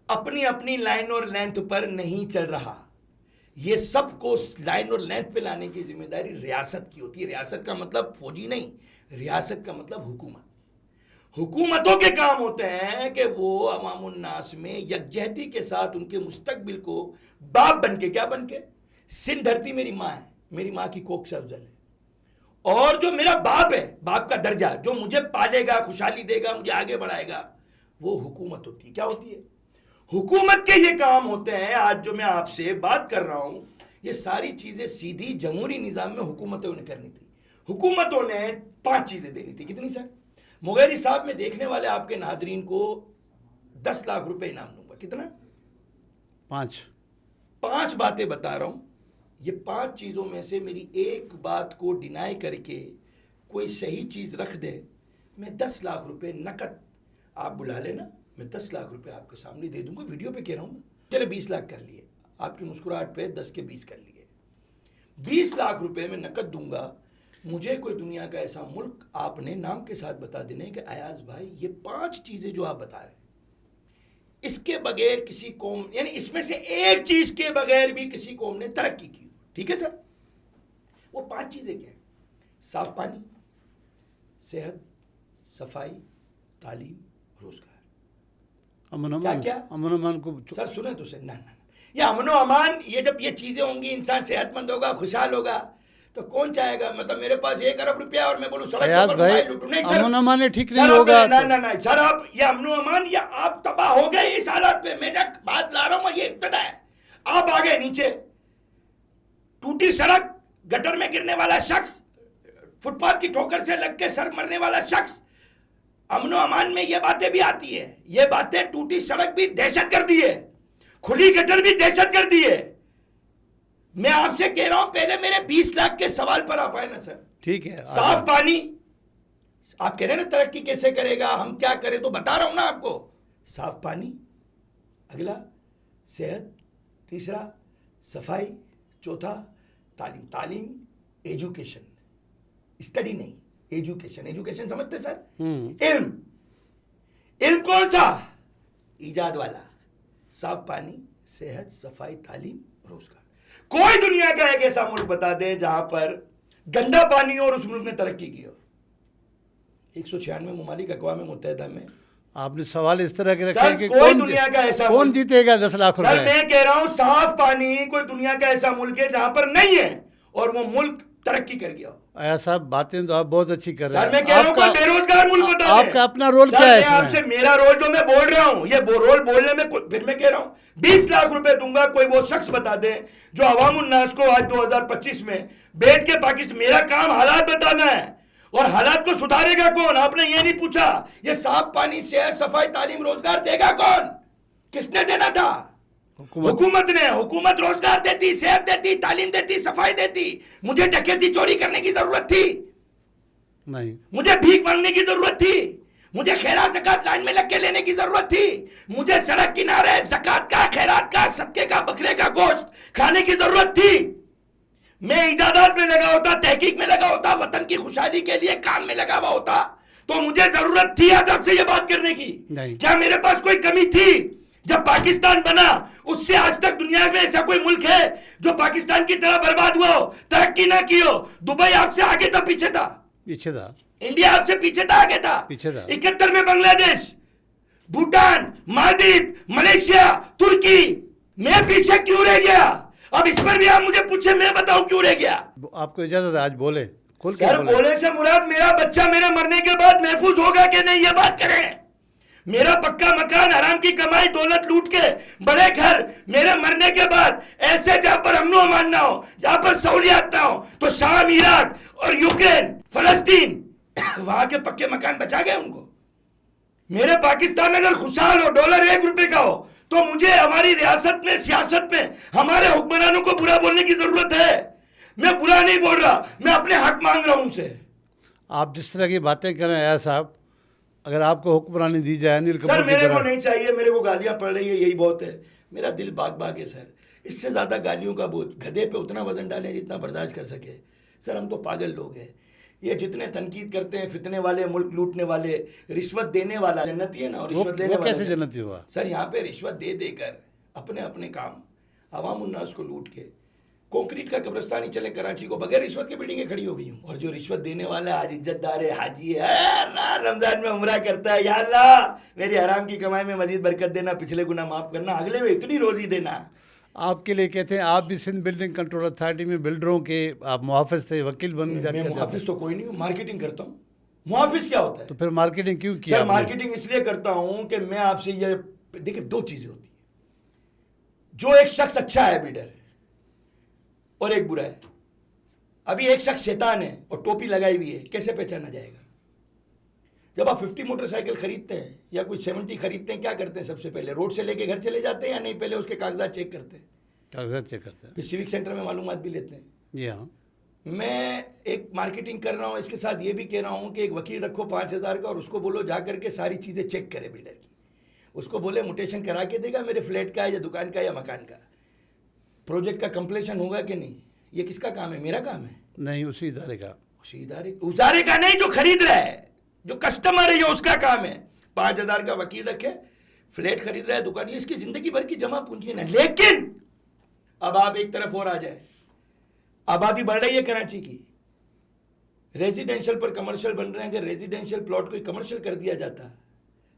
अपनी अपनी लाइन और लेंथ पर नहीं चल रहा। ये सबको लाइन और लेंथ पे लाने की जिम्मेदारी रियासत की होती है। रियासत का मतलब फौजी नहीं, रियासत का मतलब हुकूमत। हुकूमतों के काम होते हैं कि वो अवामुन नास में यकजहती के साथ उनके मुस्तकबिल को बाप बन के, क्या बन के, सिंध धरती मेरी माँ है, मेरी माँ की कोख से अफजल है, और जो मेरा बाप है, बाप का दर्जा, जो मुझे पालेगा, खुशहाली देगा, मुझे आगे बढ़ाएगा, वो हुकूमत होती है। क्या होती है? हुकूमत के ये काम होते हैं। आज जो मैं आपसे बात कर रहा हूं, ये सारी चीजें सीधी जमहूरी निजाम में हुकूमतों ने करनी थी। हुकूमतों ने 5 चीजें देनी थी। कितनी सर? मुगेरी साहब में देखने वाले आपके नादरीन को 10 लाख रुपए इनाम दूंगा। कितना? 5 बातें बता रहा हूं। ये 5 चीजों में से मेरी एक बात को डिनाई करके कोई सही चीज रख दे, मैं 10 लाख रुपए नकद, आप बुला लेना, मैं 10 लाख रुपए आपके सामने दे दूंगा। वीडियो पे कह रहा हूं ना। चले 20 लाख कर लिए, आपकी मुस्कुराहट पे 10 के 20 कर लिए। 20 लाख रुपए में नकद दूंगा, मुझे कोई दुनिया का ऐसा मुल्क आपने नाम के साथ बता देने कि अयाज भाई ये 5 चीजें जो आप बता रहे हैं, इसके बगैर किसी कौम, यानी इसमें से एक चीज के बगैर भी किसी कौम ने तरक्की की, ठीक है सर? वो 5 चीजें क्या है? साफ पानी, सेहत, सफाई, तालीम, रोजगार। अमन क्या अमान, क्या? अमन अमान को सर सुने तो सर, ना ना, ये अमन व अमान, ये जब ये चीजें होंगी, इंसान सेहतमंद होगा, खुशहाल होगा, तो कौन चाहेगा? मतलब मेरे पास 1 अरब रुपया और मैं बोलूं सड़क अयाज पर भाई, मोबाइल लूटूं? नहीं सर, अमन अमान ठीक सर नहीं आप होगा ना तो। ना ना सर, आप ये अमनो अमान, या आप तबाह हो गए इस हालात पे। मैं बात ला रहा हूं, ये इब्तदा है, आप आ गए नीचे। टूटी सड़क, गटर में गिरने वाला शख्स, फुटपाथ की ठोकर से लग के सर मरने वाला शख्स, अमनो अमान में ये बातें भी आती है। ये बातें, टूटी सड़क भी दहशतगर्दी है, खुली गटर भी दहशतगर्दी है। मैं आपसे कह रहा हूं, पहले मेरे 20 लाख के सवाल पर आप आए ना सर। ठीक है, साफ पानी, आप कह रहे हैं ना तरक्की कैसे करेगा, हम क्या करें, तो बता रहा हूं ना आपको। साफ पानी, अगला सेहत, तीसरा सफाई, चौथा तालीम। तालीम एजुकेशन, स्टडी नहीं, एजुकेशन। एजुकेशन समझते सर? इल्म। इल्म कौन सा? इजाद वाला। साफ पानी, सेहत, सफाई, तालीम, रोजगार। कोई दुनिया का एक ऐसा मुल्क बता दे जहां पर गंदा पानी हो और उस मुल्क ने तरक्की की हो। 196 ममालिक अक़वाम मुत्तहिदा में। आपने सवाल इस तरह के रखे सर, कि कोई दुनिया का ऐसा कौन मुल्क- जीतेगा 10 लाख सर रुपए? मैं कह रहा हूं, साफ पानी कोई दुनिया का ऐसा मुल्क है जहां पर नहीं है और वो मुल्क तरक्की कर गया हो। अयाज साहब, बातें तो आप बहुत अच्छी कर रहे सर हैं। मैं कह रहा हूं, कोई बेरोजगार मुल्क बता दे। आपका अपना रोल सर, क्या है मैं आपसे, इसमें? मेरा रोल जो मैं बोल रहा हूं, ये रोल बोलने में फिर मैं कह रहा हूं 20 लाख रुपए दूंगा, कोई वो शख्स बता दे जो अवामुन्नास को आज 2025 में बैठ के पाकिस्तान, मेरा काम हालात बताना है और हालात को सुधारेगा कौन? आपने ये नहीं पूछा ये साफ पानी, सेहत, सफाई, तालीम, रोजगार देगा कौन? किसने देना था? हुकूमत ने। हुकूमत रोजगार देती, सेहत देती, तालीम देती, सफाई देती। मुझे डकैती चोरी करने की जरूरत थी? नहीं। मुझे भीख मांगने की जरूरत थी? मुझे खैरात ज़कात लाइन में लग के लेने की जरूरत थी? मुझे सड़क किनारे ज़कात का, खैरात का, सदके का, बकरे का गोश्त खाने की जरूरत थी? मैं इजादात में लगा होता, तहकीक में लगा होता, वतन की खुशहाली के लिए काम में लगा हुआ होता, तो मुझे जरूरत थी आज आपसे ये बात करने की? नहीं। क्या मेरे पास कोई कमी थी? जब पाकिस्तान बना उससे आज तक दुनिया में ऐसा कोई मुल्क है जो पाकिस्तान की तरह बर्बाद हुआ हो, तरक्की ना की हो? दुबई आपसे आगे था, पीछे था? पीछे था। इंडिया आपसे पीछे था, आगे था? पीछे था। 71 में बांग्लादेश, भूटान, मालदीव, मलेशिया, तुर्की, मैं पीछे क्यों रह गया? अब इस पर भी आप मुझे पूछे, मैं बताऊं क्यों रह गया? आपको इजाजत है, आज बोले, खुल के सर बोले। बोले से मुराद मेरा बच्चा मेरे मरने के बाद महफूज होगा कि नहीं, ये बात करें। मेरा पक्का मकान, हराम की कमाई, दौलत लूट के बड़े घर मेरे मरने के बाद ऐसे जहां पर अमनो अमान ना हो, जहां पर सहूलियात ना हो, तो शाम, इराक और यूक्रेन, फलस्तीन, वहां के पक्के मकान बचा गए उनको। मेरे पाकिस्तान अगर खुशहाल हो, डॉलर 1 रुपए का हो, तो मुझे हमारी रियासत में, सियासत में हमारे हुक्मरानों को बुरा बोलने की जरूरत है? मैं बुरा नहीं बोल रहा, मैं अपने हक मांग रहा हूं उनसे। आप जिस तरह की बातें कर रहे हैं अयाज साहब, अगर आपको हुक्मरानी दी जाए अनिल सर कपूर की मेरे को तरह, नहीं चाहिए, मेरे को गालियां पड़ रही है, यही बहुत है। मेरा दिल बाग बाग है सर, इससे ज्यादा गालियों का बोझ, गधे पे उतना वजन डालें जितना बर्दाश्त कर सके। सर हम तो पागल लोग हैं। ये जितने तनकीद करते हैं, फितने वाले, मुल्क लूटने वाले, रिश्वत देने वाला जन्नती है ना, और रिश्वत देने वो वाला कैसे जन्नती हुआ? सर यहाँ पे रिश्वत दे देकर अपने अपने काम, अवाम उन्नास को लूट के कंक्रीट का कब्रिस्तान ही चले कराची को, बगैर रिश्वत के बिल्डिंगें खड़ी हो गई हूँ। और जो रिश्वत देने वाला आज इज्जतदार है, हाजी है, रमजान में उम्रा करता है, या अल्लाह मेरी हराम की कमाई में मजीद बरकत देना, पिछले गुना माफ करना, अगले में इतनी रोजी देना। आपके लिए कहते हैं, आप भी सिंध बिल्डिंग कंट्रोल अथॉरिटी में बिल्डरों के आप मुहाफिज थे, वकील बन मैं जाते मुहाफिज तो कोई नहीं हूँ, मार्केटिंग करता हूँ। मुहाफिज क्या होता है? तो फिर मार्केटिंग क्यों किया सर आपने? मार्केटिंग इसलिए करता हूँ कि मैं आपसे ये, देखिए 2 चीजें होती है। जो एक शख्स अच्छा है बिल्डर और एक बुरा है। अभी एक शख्स शैतान है और टोपी लगाई हुई है, कैसे पहचाना जाएगा? जब आप 50 मोटरसाइकिल खरीदते हैं या कोई 70 खरीदते हैं, क्या करते हैं? सबसे पहले रोड से लेके घर चले जाते हैं या नहीं, पहले उसके कागजात चेक करते हैं, कागजात चेक करते हैं। फिर सिविक सेंटर में मालूमात भी लेते हैं। जी हाँ। मैं एक मार्केटिंग कर रहा हूँ, इसके साथ ये भी कह रहा हूँ कि एक वकील रखो 5000 का और उसको बोलो जा करके सारी चीज़ें चेक करे बिल्डर की। उसको बोले मुटेशन करा के देगा मेरे फ्लैट का या दुकान का या मकान का, प्रोजेक्ट का कंप्लीशन होगा कि नहीं, ये किसका काम है? मेरा काम है? नहीं, उसी इदारे का। उसी इदारे का नहीं, जो खरीद रहा है, जो कस्टमर है, जो उसका काम है। 5,000 का वकील रखे, फ्लैट खरीद रहा है दुकान, ये इसकी जिंदगी भर की जमा पूंजी है ना। लेकिन अब आप एक तरफ और आ जाए, आबादी बढ़ रही है कराची की, रेजिडेंशियल पर कमर्शियल बन रहे हैं। अगर रेजिडेंशियल प्लॉट को कमर्शियल कर दिया जाता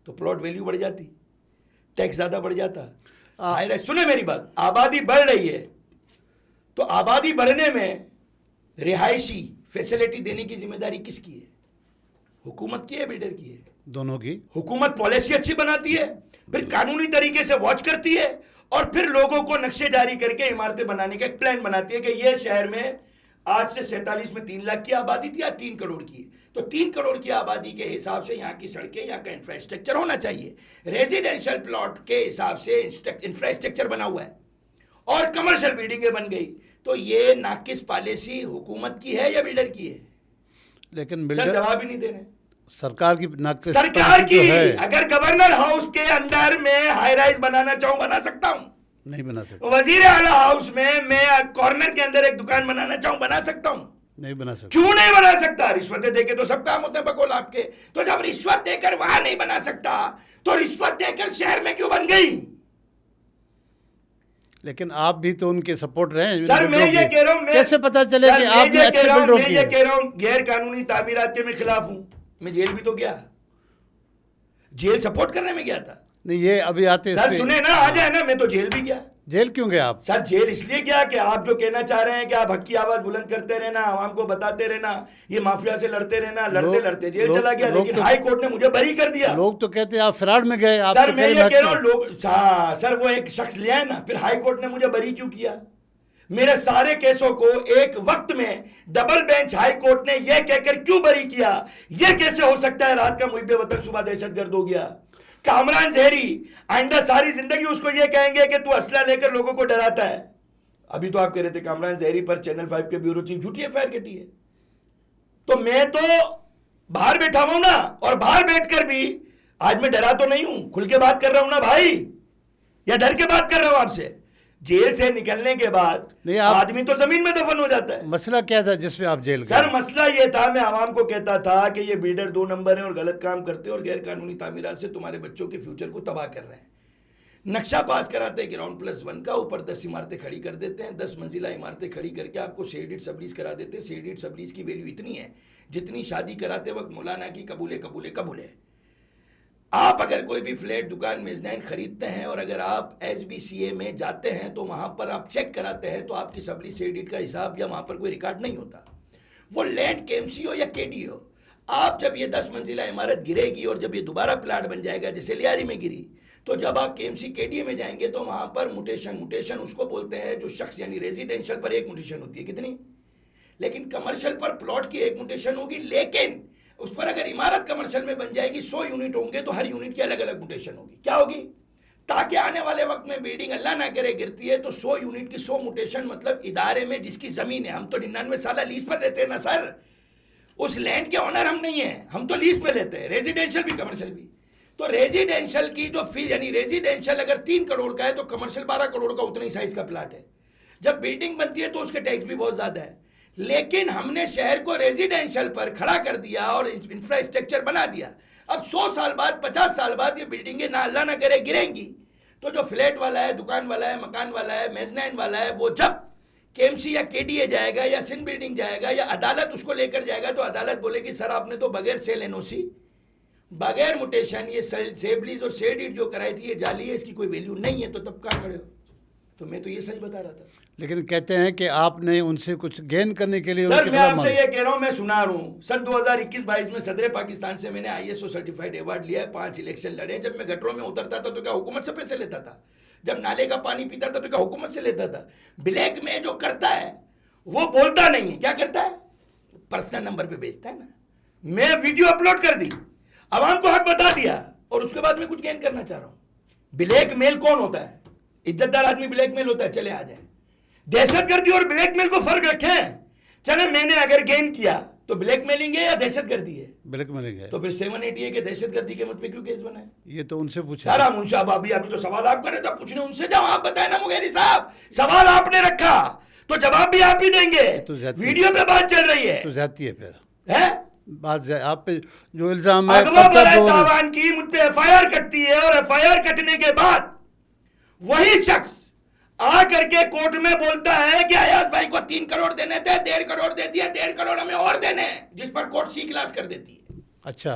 तो प्लॉट वैल्यू बढ़ जाती, टैक्स ज्यादा बढ़ जाता। सुने मेरी बात, आबादी बढ़ रही है तो आबादी बढ़ने में रिहायशी फैसिलिटी देने की जिम्मेदारी किसकी है? हुकूमत की है, बिल्डर की है? दोनों की। हुकूमत पॉलिसी अच्छी बनाती है, फिर कानूनी तरीके से वॉच करती है, और फिर लोगों को नक्शे जारी करके इमारतें बनाने का एक प्लान बनाती है कि ये शहर में आज से 47 में 3 लाख की आबादी थी, आज 3 करोड़ की है, तो 3 करोड़ की आबादी के हिसाब से यहाँ की सड़कें, यहाँ का इंफ्रास्ट्रक्चर होना चाहिए। रेजिडेंशियल प्लॉट के हिसाब से इंफ्रास्ट्रक्चर बना हुआ है और कमर्शियल बिल्डिंगें बन गई, तो ये नाकिस पॉलिसी हुकूमत की है या बिल्डर की है? लेकिन सर जवाब ही नहीं दे रहे। सरकार की नाकिस सरकार पॉलिसी की तो है। अगर गवर्नर हाउस के अंदर में हाई राइज बनाना चाहूं, बना सकता हूं? नहीं बना सकते। वजीर आला हाउस में मैं कॉर्नर के अंदर एक दुकान बनाना चाहूं, बना सकता हूं? नहीं बना सकते। क्यों नहीं बना सकता? रिश्वतें देके तो सब काम होते हैं बकौल आपके। तो जब रिश्वत देकर वहां नहीं बना सकता तो रिश्वत देकर शहर में क्यों बन गई? लेकिन आप भी तो उनके सपोर्ट रहे हैं। सर मैं ये कह रहा हूं, कैसे पता चले कि आप भी अच्छे बिल्डरों मैं की ये हैं? कह रहा हूं गैर कानूनी तामीरात के मैं खिलाफ हूं। मैं जेल भी तो गया, जेल सपोर्ट करने में गया था। नहीं, ये अभी आते सर सुने ना, आ जाए ना, मैं तो जेल भी गया। जेल क्यों गए आप? सर जेल इसलिए गया कि आप जो कहना चाह रहे हैं कि आप हक की आवाज बुलंद करते रहना, आवाम को बताते रहना, ये माफिया से लड़ते रहना, लड़ते लड़ते जेल चला गया। लेकिन हाई कोर्ट ने मुझे बरी कर दिया। लोग तो कहते हैं आप फरार में गए। आप सर तो मैं ये कह रहा हूं, लोग सर वो एक शख्स लिया है ना, फिर हाई कोर्ट ने मुझे बरी क्यों किया? मेरे सारे केसों को एक वक्त में डबल बेंच हाई कोर्ट ने यह कहकर क्यों बरी किया? यह कैसे हो सकता है रात का मुहिब्बे वतन सुबह दहशतगर्द हो गया? कामरान जहरी आइंदा सारी जिंदगी उसको यह कहेंगे कि तू असला लेकर लोगों को डराता है। अभी तो आप कह रहे थे कामरान जहरी पर चैनल 5 के ब्यूरो चीफ झूठी एफआईआर कटी है। तो मैं तो बाहर बैठा हूं ना, और बाहर बैठकर भी आज मैं डरा तो नहीं हूं, खुल के बात कर रहा हूं ना भाई, या डर के बात कर रहा हूं आपसे? जेल से निकलने के बाद आदमी तो जमीन में दफन हो जाता है। मसला क्या था जिसमें आप जेल गए? सर मसला ये था, मैं आवाम को कहता था कि ये बिल्डर 2 नंबर है और गलत काम करते हैं और गैर कानूनी तामीरात से तुम्हारे बच्चों के फ्यूचर को तबाह कर रहे हैं। नक्शा पास कराते हैं ग्राउंड +1 का, ऊपर 10 इमारतें खड़ी कर देते हैं, 10 मंजिला इमारतें खड़ी करके आपको शेडेड सबलीज करा देते हैं। शेडेड सबलीज की वैल्यू इतनी है जितनी शादी कराते वक्त मौलाना की कबूले कबूले कबूले। आप अगर कोई भी फ्लैट दुकान मेजनाइन खरीदते हैं और अगर आप SBCA में जाते हैं तो वहां पर आप चेक कराते हैं तो आपकी सबली शेडेड का हिसाब या वहां पर कोई रिकॉर्ड नहीं होता। वो लैंड KMC हो या KD हो, आप जब ये 10 मंजिला इमारत गिरेगी और जब ये दोबारा प्लाट बन जाएगा, जैसे लियारी में गिरी, तो जब आप KMC KDA में जाएंगे तो वहां पर मुटेशन उसको बोलते हैं जो शख्स, यानी रेजिडेंशियल पर 1 मुटेशन होती है, कितनी? लेकिन कमर्शियल पर प्लॉट की 1 मुटेशन होगी। लेकिन उस पर अगर इमारत कमर्शियल में बन जाएगी, 100 यूनिट होंगे तो हर यूनिट की अलग अलग मुटेशन होगी। क्या होगी? ताकि आने वाले वक्त में बिल्डिंग अल्लाह ना करे गिरती है तो 100 यूनिट की 100 मुटेशन, मतलब इदारे में जिसकी जमीन है, हम तो 99 साल लीज पर रहते हैं ना सर, उस लैंड के ऑनर हम नहीं है, हम तो लीज पे लेते हैं, रेजिडेंशियल भी कमर्शियल भी। तो रेजिडेंशियल की जो फीस, यानी रेजिडेंशियल अगर 3 करोड़ का है तो कमर्शियल 12 करोड़ का उतना ही साइज का प्लाट है। जब बिल्डिंग बनती है तो उसके टैक्स भी बहुत ज्यादा है। लेकिन हमने शहर को रेजिडेंशियल पर खड़ा कर दिया और इंफ्रास्ट्रक्चर बना दिया। अब 100 साल बाद, 50 साल बाद ये बिल्डिंगें ना अल्लाह ना करे गिरेंगी, तो जो फ्लैट वाला है, दुकान वाला है, मकान वाला है, मेजनाइन वाला है, वो जब KMC या KDA जाएगा या सिंध बिल्डिंग जाएगा या अदालत उसको लेकर जाएगा तो अदालत बोलेगी सर आपने तो बगैर सेल NOC, बगैर मुटेशन ये सेबलीज और शेडिड जो कराई थी ये जाली है, इसकी कोई वैल्यू नहीं है, तो तब कहाँ खड़े हो? तो मैं तो ये सच बता रहा था। लेकिन कहते हैं कि आपने उनसे कुछ गेन करने के लिए सर मैं आपसे ये कह रहा हूं, मैं सुना रहा हूं, सन 2021-22 में सदर पाकिस्तान से मैंने ISO सर्टिफाइड अवार्ड लिया है, 5 इलेक्शन लड़े। जब मैं गटरों में उतरता था तो क्या हुकूमत से पैसे लेता था? जब नाले का पानी पीता था तो क्या हुकूमत से लेता था? ब्लैक में जो करता है वो बोलता नहीं है, क्या करता है? पर्सनल नंबर पे बेचता है ना। मैं वीडियो अपलोड कर दी, आवाम को हक बता दिया, और उसके बाद मैं कुछ गेन करना चाह रहा हूं। ब्लैकमेल कौन होता है? इज्जतदार आदमी ब्लैकमेल होता है, चले आ जाए। दहशतगर्दी और ब्लैकमेल को फर्क रखें। चले मैंने अगर गेन किया तो ब्लैकमेलिंग है या दहशतगर्दी है? ब्लैकमेलिंग है। तो फिर 788 के दहशतगर्दी के मत पे क्यों केस बनाए? ये तो उनसे पूछा। सारा मुंशा अभी तो सवाल आप कर रहे थे, पूछने उनसे जाओ, आप बताए ना मुगेरी साहब, सवाल आपने रखा तो जवाब भी आप ही देंगे। तो ज्यादती वीडियो पे बात चल रही है। तो जाती है फिर है आप पे जो इल्जाम है अगवा पर्चा बड़े दो। तावान की मुझ पे एफआईआर कटती है और एफआईआर कटने के बाद वही शख्स आ करके कोर्ट में बोलता है कि अयाज भाई को 3 करोड़ देने थे, 1.5 करोड़ दे दिया, 1.5 करोड़ हमें और देने हैं, जिस पर कोर्ट सी क्लास कर देती है। अच्छा,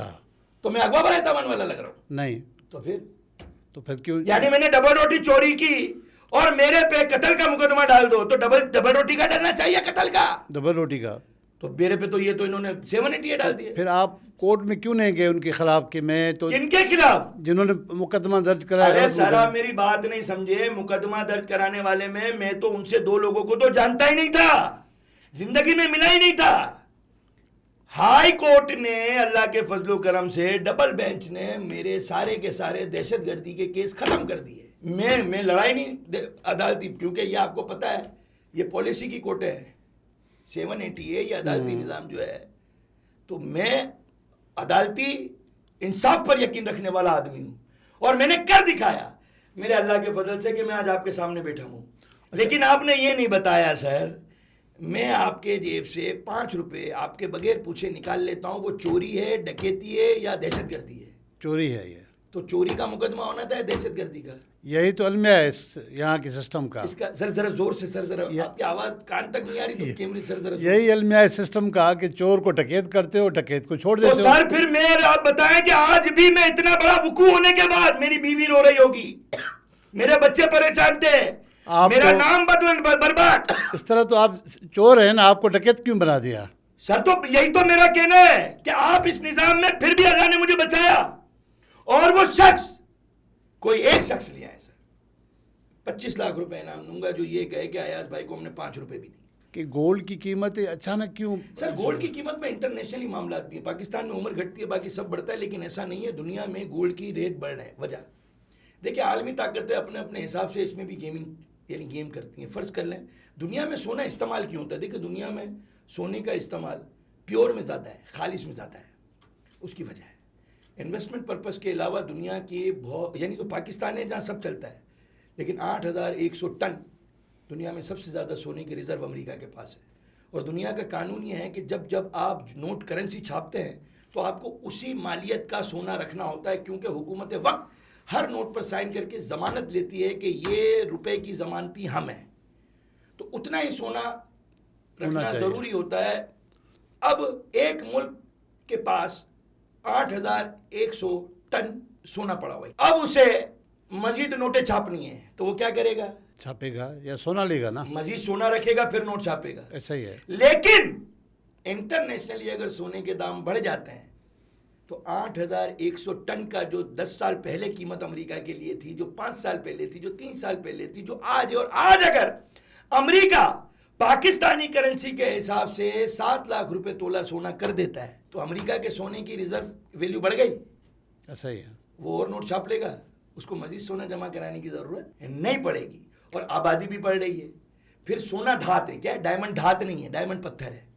तो मैं अगवा बड़े तावान वाला लग रहा हूं? नहीं तो फिर क्यों? यानी मैंने डबल रोटी चोरी की और मेरे पे कत्ल का मुकदमा डाल दो, तो डबल रोटी का डरना चाहिए, कत्ल का। डबल रोटी का तो मेरे पे तो ये तो इन्होंने 780 डाल दिए। फिर आप कोर्ट में क्यों नहीं गए उनके खिलाफ कि मैं तो किनके खिलाफ? जिन्होंने मुकदमा दर्ज कराया? अरे सर आप मेरी बात नहीं समझे। मुकदमा दर्ज कराने वाले में मैं तो उनसे 2 लोगों को तो जानता ही नहीं था, जिंदगी में मिला ही नहीं था। हाई कोर्ट ने अल्लाह के फजलो करम से डबल बेंच ने मेरे सारे के सारे दहशतगर्दी के केस खत्म कर दिए। मैं लड़ाई नहीं अदालती, क्योंकि ये आपको पता है ये पॉलिसी की कोर्ट है, 780 है ये अदालती निज़ाम जो है। तो मैं अदालती इंसाफ पर यकीन रखने वाला आदमी हूं और मैंने कर दिखाया मेरे अल्लाह के फजल से कि मैं आज आपके सामने बैठा हूं। लेकिन आपने ये नहीं बताया सर, मैं आपके जेब से 5 रुपए आपके बगैर पूछे निकाल लेता हूं, वो चोरी है, डकैती है या दहशतगर्दी है? चोरी है ये। तो चोरी का मुकदमा होना था, दहशतगर्दी का? यही तो अलमिया है इस यहाँ के सिस्टम का। इसका सर जरा जोर से सर, जरा आपकी आवाज कान तक नहीं आ रही, तो कैमरे सर जरा। यही अलमिया है सिस्टम का कि चोर को डकैत करते हो, डकैत को छोड़ देते तो हो। सर फिर मैं आप बताएं कि आज भी मैं इतना बड़ा वकू होने के बाद मेरी बीवी रो रही होगी, मेरे बच्चे परेशान थे, मेरा नाम बर्बाद। इस तरह तो आप चोर हैं ना, आपको डकैत क्यों बना दिया? सर तो यही तो मेरा कहना है कि आप इस निजाम में फिर भी अल्लाह ने मुझे बचाया। और वो शख्स, कोई एक शख्स लिया है सर, 25 लाख रुपए इनाम दूंगा जो ये कहे कि अयाज भाई को हमने 5 रुपए भी दी। कि गोल्ड की कीमत अचानक क्यों? सर गोल्ड की कीमत में इंटरनेशनली मामला भी है, पाकिस्तान में उम्र घटती है, बाकी सब बढ़ता है, लेकिन ऐसा नहीं है। दुनिया में गोल्ड की रेट बढ़ रहा है। वजह देखिए, आलमी ताकतें अपने अपने हिसाब से इसमें भी गेमिंग यानी गेम करती हैं। फ़र्ज़ कर लें दुनिया में सोना इस्तेमाल क्यों होता है? देखिए दुनिया में सोने का इस्तेमाल प्योर में ज़्यादा है, खालिश में ज़्यादा है। उसकी वजह है इन्वेस्टमेंट पर्पज़ के अलावा दुनिया के बहुत, यानी तो पाकिस्तान है जहाँ सब चलता है, लेकिन 8100 टन दुनिया में सबसे ज़्यादा सोने के रिज़र्व अमेरिका के पास है। और दुनिया का कानून ये है कि जब जब आप नोट करेंसी छापते हैं तो आपको उसी मालियत का सोना रखना होता है, क्योंकि हुकूमत वक्त हर नोट पर साइन करके ज़मानत लेती है कि ये रुपए की ज़मानती हम हैं, तो उतना ही सोना रखना ज़रूरी होता है। अब एक मुल्क के पास 8100 टन सोना पड़ा हुआ है, अब उसे मजीद नोटें छापनी है, तो वो क्या करेगा? छापेगा या सोना लेगा ना, मजीद सोना रखेगा फिर नोट छापेगा। ऐसा ही है। लेकिन इंटरनेशनली अगर सोने के दाम बढ़ जाते हैं तो 8100 टन का जो 10 साल पहले कीमत अमेरिका के लिए थी, जो 5 साल पहले थी, जो 3 साल पहले थी, जो आज है, और आज अगर अमेरिका पाकिस्तानी करेंसी के हिसाब से 7 लाख रुपए तोला सोना कर देता है, तो अमेरिका के सोने की रिजर्व वैल्यू बढ़ गई। ऐसा ही है। वो और नोट छाप लेगा, उसको मजीद सोना जमा कराने की जरूरत नहीं पड़ेगी। और आबादी भी बढ़ रही है। फिर सोना धात है, क्या है? डायमंड धात नहीं है, डायमंड पत्थर है।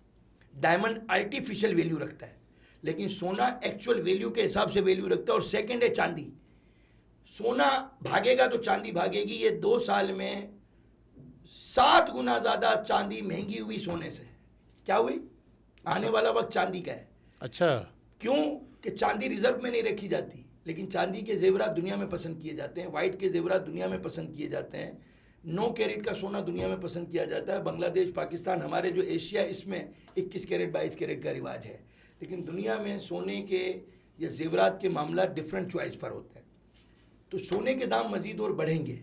डायमंड आर्टिफिशियल वैल्यू रखता है, लेकिन सोना एक्चुअल वैल्यू के हिसाब से वैल्यू रखता है। और सेकंड है चांदी। सोना भागेगा तो चांदी भागेगी। ये 2 साल में 7 गुना ज़्यादा चांदी महंगी हुई सोने से। क्या हुई? आने वाला वक्त चांदी का है। अच्छा, क्यों? कि चांदी रिजर्व में नहीं रखी जाती, लेकिन चांदी के जेवरात दुनिया में पसंद किए जाते हैं, वाइट के जेवरात दुनिया में पसंद किए जाते हैं, 9 कैरेट का सोना दुनिया में पसंद किया जाता है। बांग्लादेश, पाकिस्तान, हमारे जो एशिया, इसमें 21 कैरेट 22 कैरेट का रिवाज है। लेकिन दुनिया में सोने के या जेवरात के मामला डिफरेंट चॉइस पर होता है। तो सोने के दाम मजीद और बढ़ेंगे।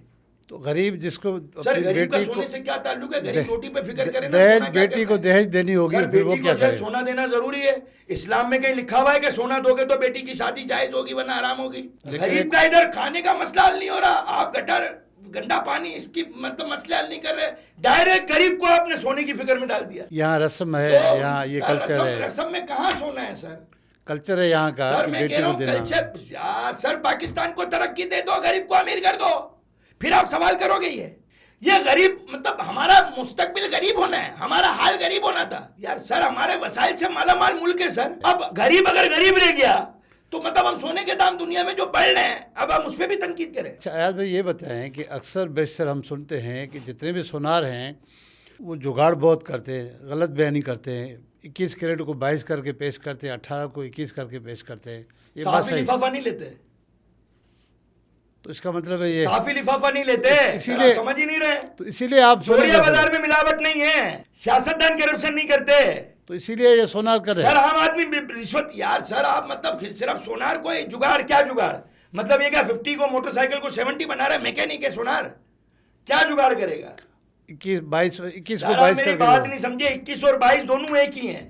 तो गरीब जिसको सर गरीब का सोने से क्या ताल्लुक है? गरीब रोटी पे फिक्र करे ना, दहेज सोना क्या बेटी को करना है? दहेज देनी होगी, सर फिर वो बेटी क्या को करे? सोना देना जरूरी है। इस्लाम में कहीं लिखा हुआ है कि सोना दोगे तो बेटी की शादी जायज होगी वरना हराम होगी? गरीब का इधर खाने का मसला हल नहीं हो रहा। आप गटर, गंदा पानी, इसकी मतलब मसले हल नहीं कर रहे, डायरेक्ट गरीब को आपने सोने की फिक्र में डाल दिया। यहाँ रस्म है, यहाँ ये कल्चर है। रस्म में कहाँ सोना है सर? कल्चर है यहाँ का, सर मैं बेटी कह रहा को हूँ देना। कल्चर। सर पाकिस्तान को तरक्की दे दो, गरीब को अमीर कर दो, फिर आप सवाल करोगे ये गरीब मतलब हमारा मुस्तकबिल गरीब होना है, हमारा हाल गरीब होना था यार। सर हमारे वसाइल से मालामाल मुल्क है सर। अब गरीब अगर गरीब रह गया तो मतलब हम सोने के दाम दुनिया में जो बढ़ रहे हैं, अब हम उस पर भी तनकीद करें। अच्छा अयाज भाई, ये बताएं कि अक्सर बेशतर हम सुनते हैं कि जितने भी सुनार हैं वो जुगाड़ बहुत करते हैं, गलत बयानी करते हैं। 21 कैरेट को 22 करके पेश करते हैं, 18 को 21 करके पेश करते हैं। ये बात साफी सही। लिफाफा नहीं लेते, तो इसका मतलब है ये, साफी लिफाफा नहीं लेते, इसीलिए समझ ही नहीं रहे। तो इसीलिए आप सोने चोरिया का बाजार में मिलावट नहीं है, सियासतदान करप्शन नहीं करते। तो इसीलिए ये सोनार कर रहे सर हैं। आम आदमी रिश्वत, यार सर आप मतलब सिर्फ सोनार को ही जुगाड़, क्या जुगाड़ मतलब ये क्या 50 को मोटरसाइकिल को 70 बना रहा है मैकेनिक है सोनार, क्या जुगाड़ करेगा? 21 को सर आप 22 मेरी करके बात दो। नहीं समझे, 21 और 22 दोनों एक ही हैं।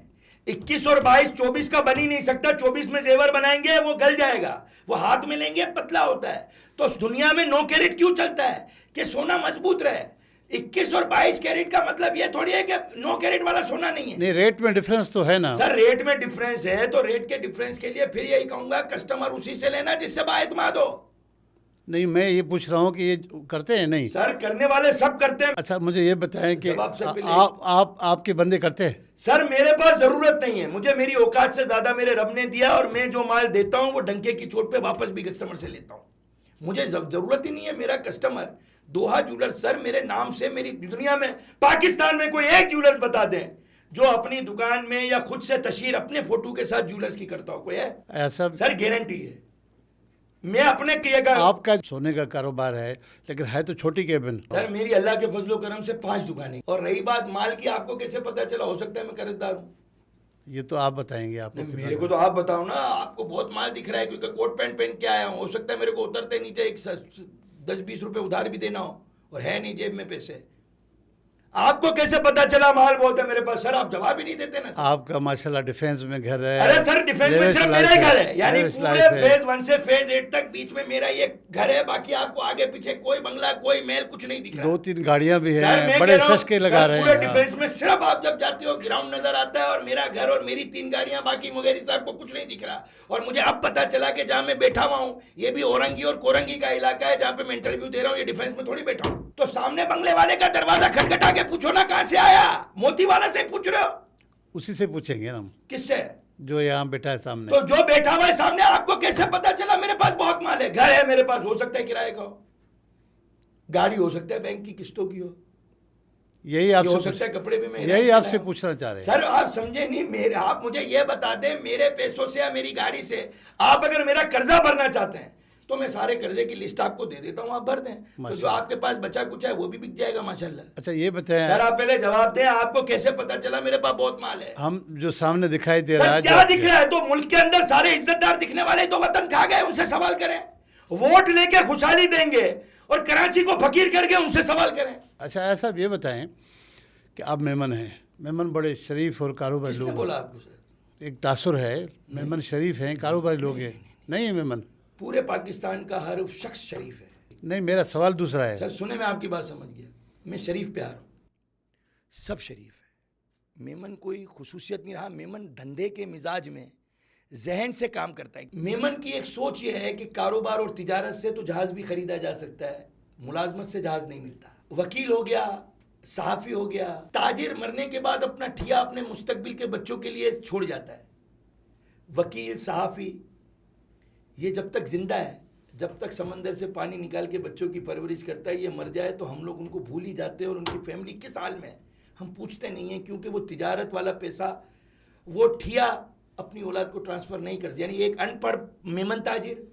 21 और 22 24 का बन ही नहीं सकता। 24 में जेवर बनाएंगे वो गल जाएगा, वो हाथ में लेंगे पतला होता है। तो उस दुनिया में 9 कैरेट क्यों चलता है कि सोना मजबूत रहे। 21 और 22 कैरेट का मतलब ये थोड़ी है कि 9 कैरेट वाला सोना नहीं है। नहीं, रेट में डिफरेंस तो है ना सर रेट में डिफरेंस है तो रेट के डिफरेंस के लिए फिर यही कहूंगा कस्टमर उसी से लेना जिससे बाएतमाद हो। नहीं, मैं ये पूछ रहा हूँ कि ये करते हैं नहीं। सर करने वाले सब करते हैं। अच्छा मुझे ये बताएं कि जवाब से पहले- आपके बंदे करते हैं? सर मेरे पास जरूरत नहीं है, मुझे मेरी औकात से ज्यादा मेरे रब ने दिया और मैं जो माल देता हूं वो डंके की चोट पे वापस भी कस्टमर से लेता हूं। मुझे जरूरत ही नहीं है। मेरा कस्टमर दोहा ज्वेलर्स, सर मेरे नाम से मेरी दुनिया में पाकिस्तान में कोई एक ज्वेलर्स बता दें जो अपनी दुकान में या खुद से तशहीर अपने फोटो के साथ ज्वेलर्स की करता हो, कोई है? ऐसा सर गारंटी है। मैं अपने आपका सोने का कारोबार है लेकिन है तो छोटी केबिन। सर मेरी अल्लाह के फजलो करम से 5 दुकानें। और रही बात माल की, आपको कैसे पता चला? हो सकता है मैं कर्जदार हूं। ये तो आप बताएंगे आपको। मेरे को तो आप बताओ ना, आपको बहुत माल दिख रहा है क्योंकि कोट पैंट पहन के आया हूं। हो सकता है मेरे को उतरते नीचे एक 10-20 रुपए उधार भी देना हो और है नहीं जेब में पैसे। आपको कैसे पता चला माल बहुत है मेरे पास? सर आप जवाब ही नहीं देते ना। आपका माशाल्लाह डिफेंस में घर है। अरे सर डिफेंस में सिर्फ मेरा ही घर है, यानी पूरे फेज 1 से फेज 8 तक बीच में मेरा ये घर है। बाकी आपको आगे पीछे कोई बंगला कोई महल कुछ नहीं दिख रहा। 2-3 गाड़ियां भी सर, हैं, मैं बड़े कह रहा हूं, सस्ते लगा सर, रहे पूरे हैं। डिफेंस में सिर्फ आप जब जाते हो ग्राउंड नजर आता है और मेरा घर और मेरी 3 गाड़ियां, बाकी मुगेरी साहब को कुछ नहीं दिख रहा। और मुझे अब पता चला कि जहां मैं बैठा हुआ हूं ये भी औरंगी और कोरंगी का इलाका है जहां पे मैं इंटरव्यू दे रहा हूं। ये डिफेंस में थोड़ी बैठा हूं। तो सामने बंगले वाले का दरवाजा खटखटा के पूछो ना कहां से आया। मोती वाला से पूछ रहे हो? उसी से पूछेंगे ना हम, किससे? जो यहाँ बैठा है सामने। तो जो बैठा हुआ है सामने, आपको कैसे पता चला? मेरे पास बहुत माल है, घर है मेरे पास, हो सकता है किराए का हो, गाड़ी हो सकता है बैंक की किस्तों की हो, यही हो आपसे सकता है कपड़े भी मैं यही आपसे पूछना चाह रहे हैं। सर आप समझे नहीं मेरे, आप मुझे ये बता दें मेरे पैसों से या मेरी गाड़ी से आप अगर मेरा कर्जा भरना चाहते हैं तो मैं सारे कर्जे की लिस्ट आपको दे देता हूं, आप भर दें। तो जो आपके पास बचा कुछ है वो भी बिक जाएगा माशाल्लाह। अच्छा ये बताएं, सर आप पहले जवाब दें, आपको कैसे पता चला मेरे पास बहुत माल है? हम जो सामने दिखाई दे रहा सर है, क्या दिख रहा है? तो मुल्क के अंदर सारे इज्जतदार दिखने वाले तो वतन खा गए, उनसे सवाल करें। वोट लेके खुशहाली देंगे और कराची को फकीर करके उनसे सवाल करें। अच्छा ऐसा ये बताएं कि आप मेमन हैं, मेमन बड़े शरीफ और कारोबारी किसने लोग बोला आपको? सर एक तासुर है, मेमन शरीफ हैं, कारोबारी लोग हैं। नहीं है मेमन? पूरे पाकिस्तान का हर शख्स शरीफ है। नहीं, मेरा सवाल दूसरा है। सर सुने, मैं आपकी बात समझ गया। मैं शरीफ प्यार हूँ, सब शरीफ है। मेमन कोई खुसूसियत नहीं रहा। मेमन धंधे के मिजाज में जहन से काम करता है। मेमन की एक सोच ये है कि कारोबार और तिजारत से तो जहाज भी खरीदा जा सकता है, मुलाजमत से जहाज नहीं मिलता। वकील हो गया, सहाफ़ी हो गया, ताजिर मरने के बाद अपना ठिया अपने मुस्तकबिल के बच्चों के लिए छोड़ जाता है। वकील, सहाफ़ी ये जब तक जिंदा है, जब तक समंदर से पानी निकाल के बच्चों की परवरिश करता है, ये मर जाए तो हम लोग उनको भूल ही जाते हैं और उनकी फैमिली किस हाल में हम पूछते नहीं हैं, क्योंकि वो तिजारत वाला पैसा, वो ठिया अपनी औलाद को ट्रांसफ़र नहीं कर। यानी एक अनपढ़ मेमन ताजिर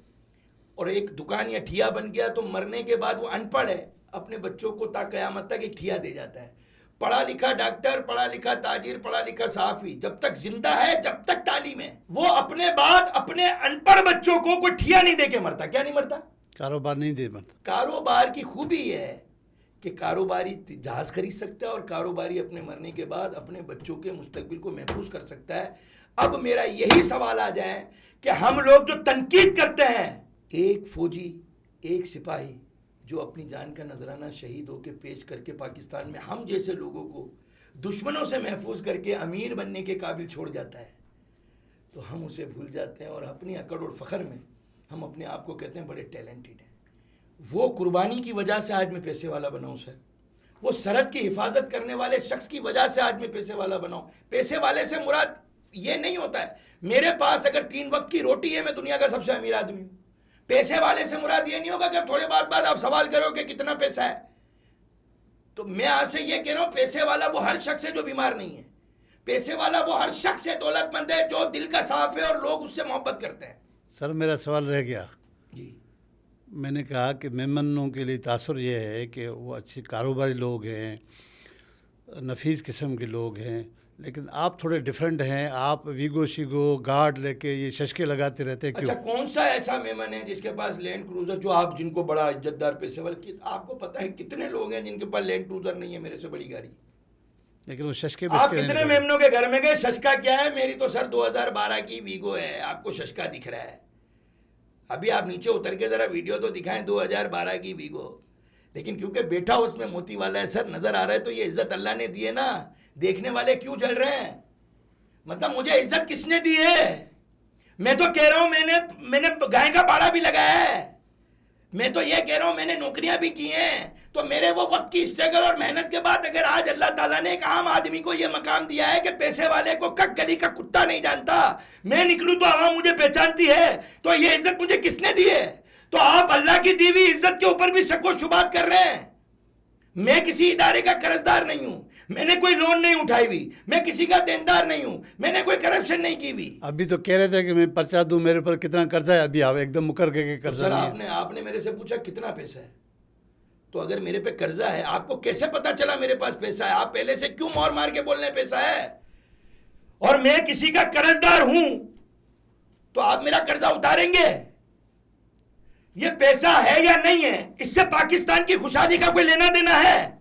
और एक दुकान या ठिया बन गया तो मरने के बाद वो अनपढ़ है, अपने बच्चों को ता क़यामत तक एक ठिया दे जाता है। पढ़ा लिखा डॉक्टर, पढ़ा लिखा ताजिर, पढ़ा लिखा सहाफ़ी जब तक जिंदा है, जब तक तालीम है, वो अपने बाद अपने अनपढ़ बच्चों को कोई ठिया नहीं दे के मरता। क्या नहीं मरता? कारोबार नहीं दे मरता। कारोबार की खूबी है कि कारोबारी जहाज खरीद सकता है और कारोबारी अपने मरने के बाद अपने बच्चों के मुस्तकबिल को महफूज कर सकता है। अब मेरा यही सवाल आ जाए कि हम लोग जो तनकीद करते हैं, एक फौजी, एक सिपाही जो अपनी जान का नजराना शहीद होकर पेश करके पाकिस्तान में हम जैसे लोगों को दुश्मनों से महफूज करके अमीर बनने के काबिल छोड़ जाता है, तो हम उसे भूल जाते हैं और अपनी अकड़ और फ़ख्र में हम अपने आप को कहते हैं बड़े टैलेंटेड हैं। वो कुर्बानी की वजह से आज मैं पैसे वाला बना हूँ सर। वो सरहद की हिफाजत करने वाले शख्स की वजह से आज मैं पैसे वाला बना हूँ। पैसे वाले से मुराद ये नहीं होता है मेरे पास अगर 3 वक्त की रोटी है मैं दुनिया का सबसे अमीर आदमी हूँ। पैसे वाले से मुराद ये नहीं होगा कि थोड़े बाद आप सवाल करो कि कितना पैसा है। तो मैं आज से ये कह रहा हूं, पैसे वाला वो हर शख्स है जो बीमार नहीं है, पैसे वाला वो हर शख्स है दौलतमंद है जो दिल का साफ है और लोग उससे मोहब्बत करते हैं। सर मेरा सवाल रह गया, जी मैंने कहा कि मेमनों के लिए तासुर ये है कि वो अच्छे कारोबारी लोग हैं, नफीस किस्म के लोग हैं, लेकिन आप थोड़े डिफरेंट हैं। आप वीगो शीगो गार्ड लेके ये शशके लगाते रहते हैं, क्यों? अच्छा, कौन सा ऐसा मेमन है जिसके पास लैंड क्रूजर, जो आप जिनको बड़ा इज्जतदार पैसे वाले, आपको पता है कितने लोग हैं जिनके पास लैंड क्रूजर नहीं है मेरे से बड़ी गाड़ी? लेकिन वो शशके आप कितने मेमनों के घर में गए? शशका क्या है? मेरी तो सर 2012 की वीगो है, आपको शशका दिख रहा है? अभी आप नीचे उतर के जरा वीडियो तो दिखाएं 2012 की वीगो। लेकिन क्योंकि बैठा उसमें मोती वाला है सर, नजर आ रहा है, तो ये इज्जत अल्लाह ने दी है ना। देखने वाले क्यों जल रहे हैं? मतलब मुझे इज्जत किसने दी है? मैं तो कह रहा हूं मैंने गाय का बाड़ा भी लगाया है, मैं तो ये कह रहा हूं मैंने नौकरियां भी की हैं। तो मेरे वो वक्त की स्ट्रगल और मेहनत के बाद अगर आज अल्लाह ताला ने एक आम आदमी को ये मकाम दिया है कि पैसे वाले को कक गली का कुत्ता नहीं जानता, मैं निकलूं तो आवाम मुझे पहचानती है, तो ये इज्जत मुझे किसने दी है? तो आप अल्लाह की दी हुई इज्जत के ऊपर भी शक व शुबात कर रहे हैं। मैं किसी इदारे का कर्जदार नहीं हूं, मैंने कोई लोन नहीं उठाई हुई, मैं किसी का देनदार नहीं हूं, मैंने कोई करप्शन नहीं की हुई। अभी तो कह रहे थे कि मैं पर्चा दूं, मेरे पर कितना कर्जा है, अभी आप एकदम मुकर के कर्जा सर नहीं है। आपने मेरे से पूछा कितना पैसा है, तो अगर मेरे पे कर्जा है, आपको कैसे पता चला मेरे पास पैसा है? आप पहले से क्यों मोहर मार के बोल रहे पैसा है? और मैं किसी का कर्जदार हूं तो आप मेरा कर्जा उतारेंगे? ये पैसा है या नहीं है, इससे पाकिस्तान की खुशहाली का कोई लेना देना है?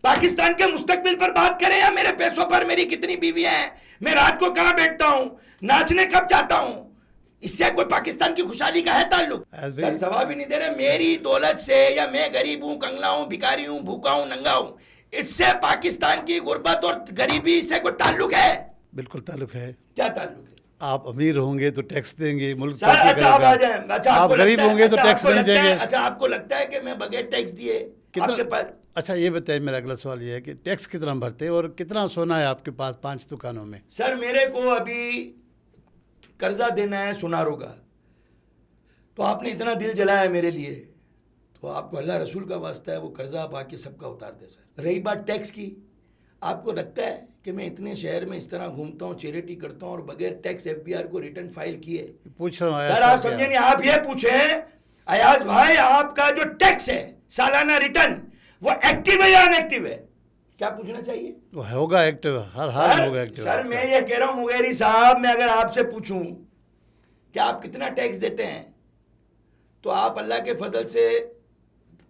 पाकिस्तान के मुस्तकबिल पर बात करें या मेरे पैसों पर, मेरी कितनी बीवियां हैं, मैं रात को कहां बैठता हूं, नाचने कब जाता हूं, इससे कोई पाकिस्तान की खुशहाली का है ताल्लुक? सर जवाब ही नहीं दे रहे। मेरी दौलत से, या मैं गरीब हूं, कंगला हूं, भिखारी हूं, भूखा हूं, नंगा हूं, इससे पाकिस्तान की गुर्बत और गरीबी से कोई ताल्लुक है? बिल्कुल ताल्लुक है। क्या ताल्लुक है? आप अमीर होंगे तो टैक्स देंगे, मुल्क सर अच्छा आप आ जाएं। अच्छा, आप आपको गरीब लगता है- होंगे तो अच्छा, टैक्स आपको नहीं लगता है- देंगे। अच्छा आपको लगता है कि मैं बगैर टैक्स दिए आपके पास? अच्छा ये बताइए, मेरा अगला सवाल ये है कि टैक्स कितना भरते हैं और कितना सोना है आपके पास 5 दुकानों में? सर मेरे को अभी कर्जा देना है सुनारों का, तो आपने इतना दिल जलाया है मेरे लिए, तो आपको अल्लाह रसूल का वास्ता है वो कर्जा आप आके सबका उतार दे। सर रही बात टैक्स की, आपको लगता है कि मैं इतने शहर में इस तरह घूमता हूँ, चैरिटी करता हूँ और बगैर टैक्स एफबीआर को रिटर्न फाइल किए? पूछ रहा हूँ सर आप समझे नहीं, आप ये पूछें अयाज भाई, आपका जो टैक्स है सालाना रिटर्न, वो एक्टिव है या अनएक्टिव है? क्या पूछना चाहिए? वो होगा एक्टिव, हर हाल में होगा एक्टिव। सर मैं ये कह रहा हूं मुगेरी साहब, मैं अगर आपसे पूछूं कि आप कितना टैक्स देते हैं, तो आप अल्लाह के फजल से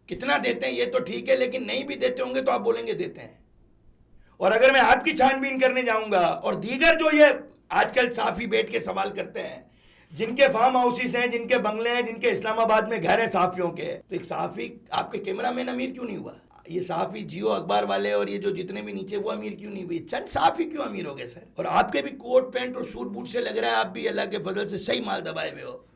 कितना देते हैं ये तो ठीक है, लेकिन नहीं भी देते होंगे तो आप बोलेंगे देते हैं। और अगर मैं आपकी छानबीन करने जाऊंगा और दीगर जो ये आजकल साफी बैठ के सवाल करते हैं, जिनके फार्म हाउसेस हैं, जिनके बंगले हैं, जिनके इस्लामाबाद में घर हैं साफियों के, तो एक साफी आपके कैमरामैन अमीर क्यों नहीं हुआ? ये साफी जियो अखबार वाले और ये जो जितने भी नीचे, वो अमीर क्यों नहीं हुए? चंद साफी क्यों अमीर हो गए सर? और आपके भी कोट पैंट और सूट बूट से लग रहा है आप भी अल्लाह के फजल से सही माल दबाए हुए हो।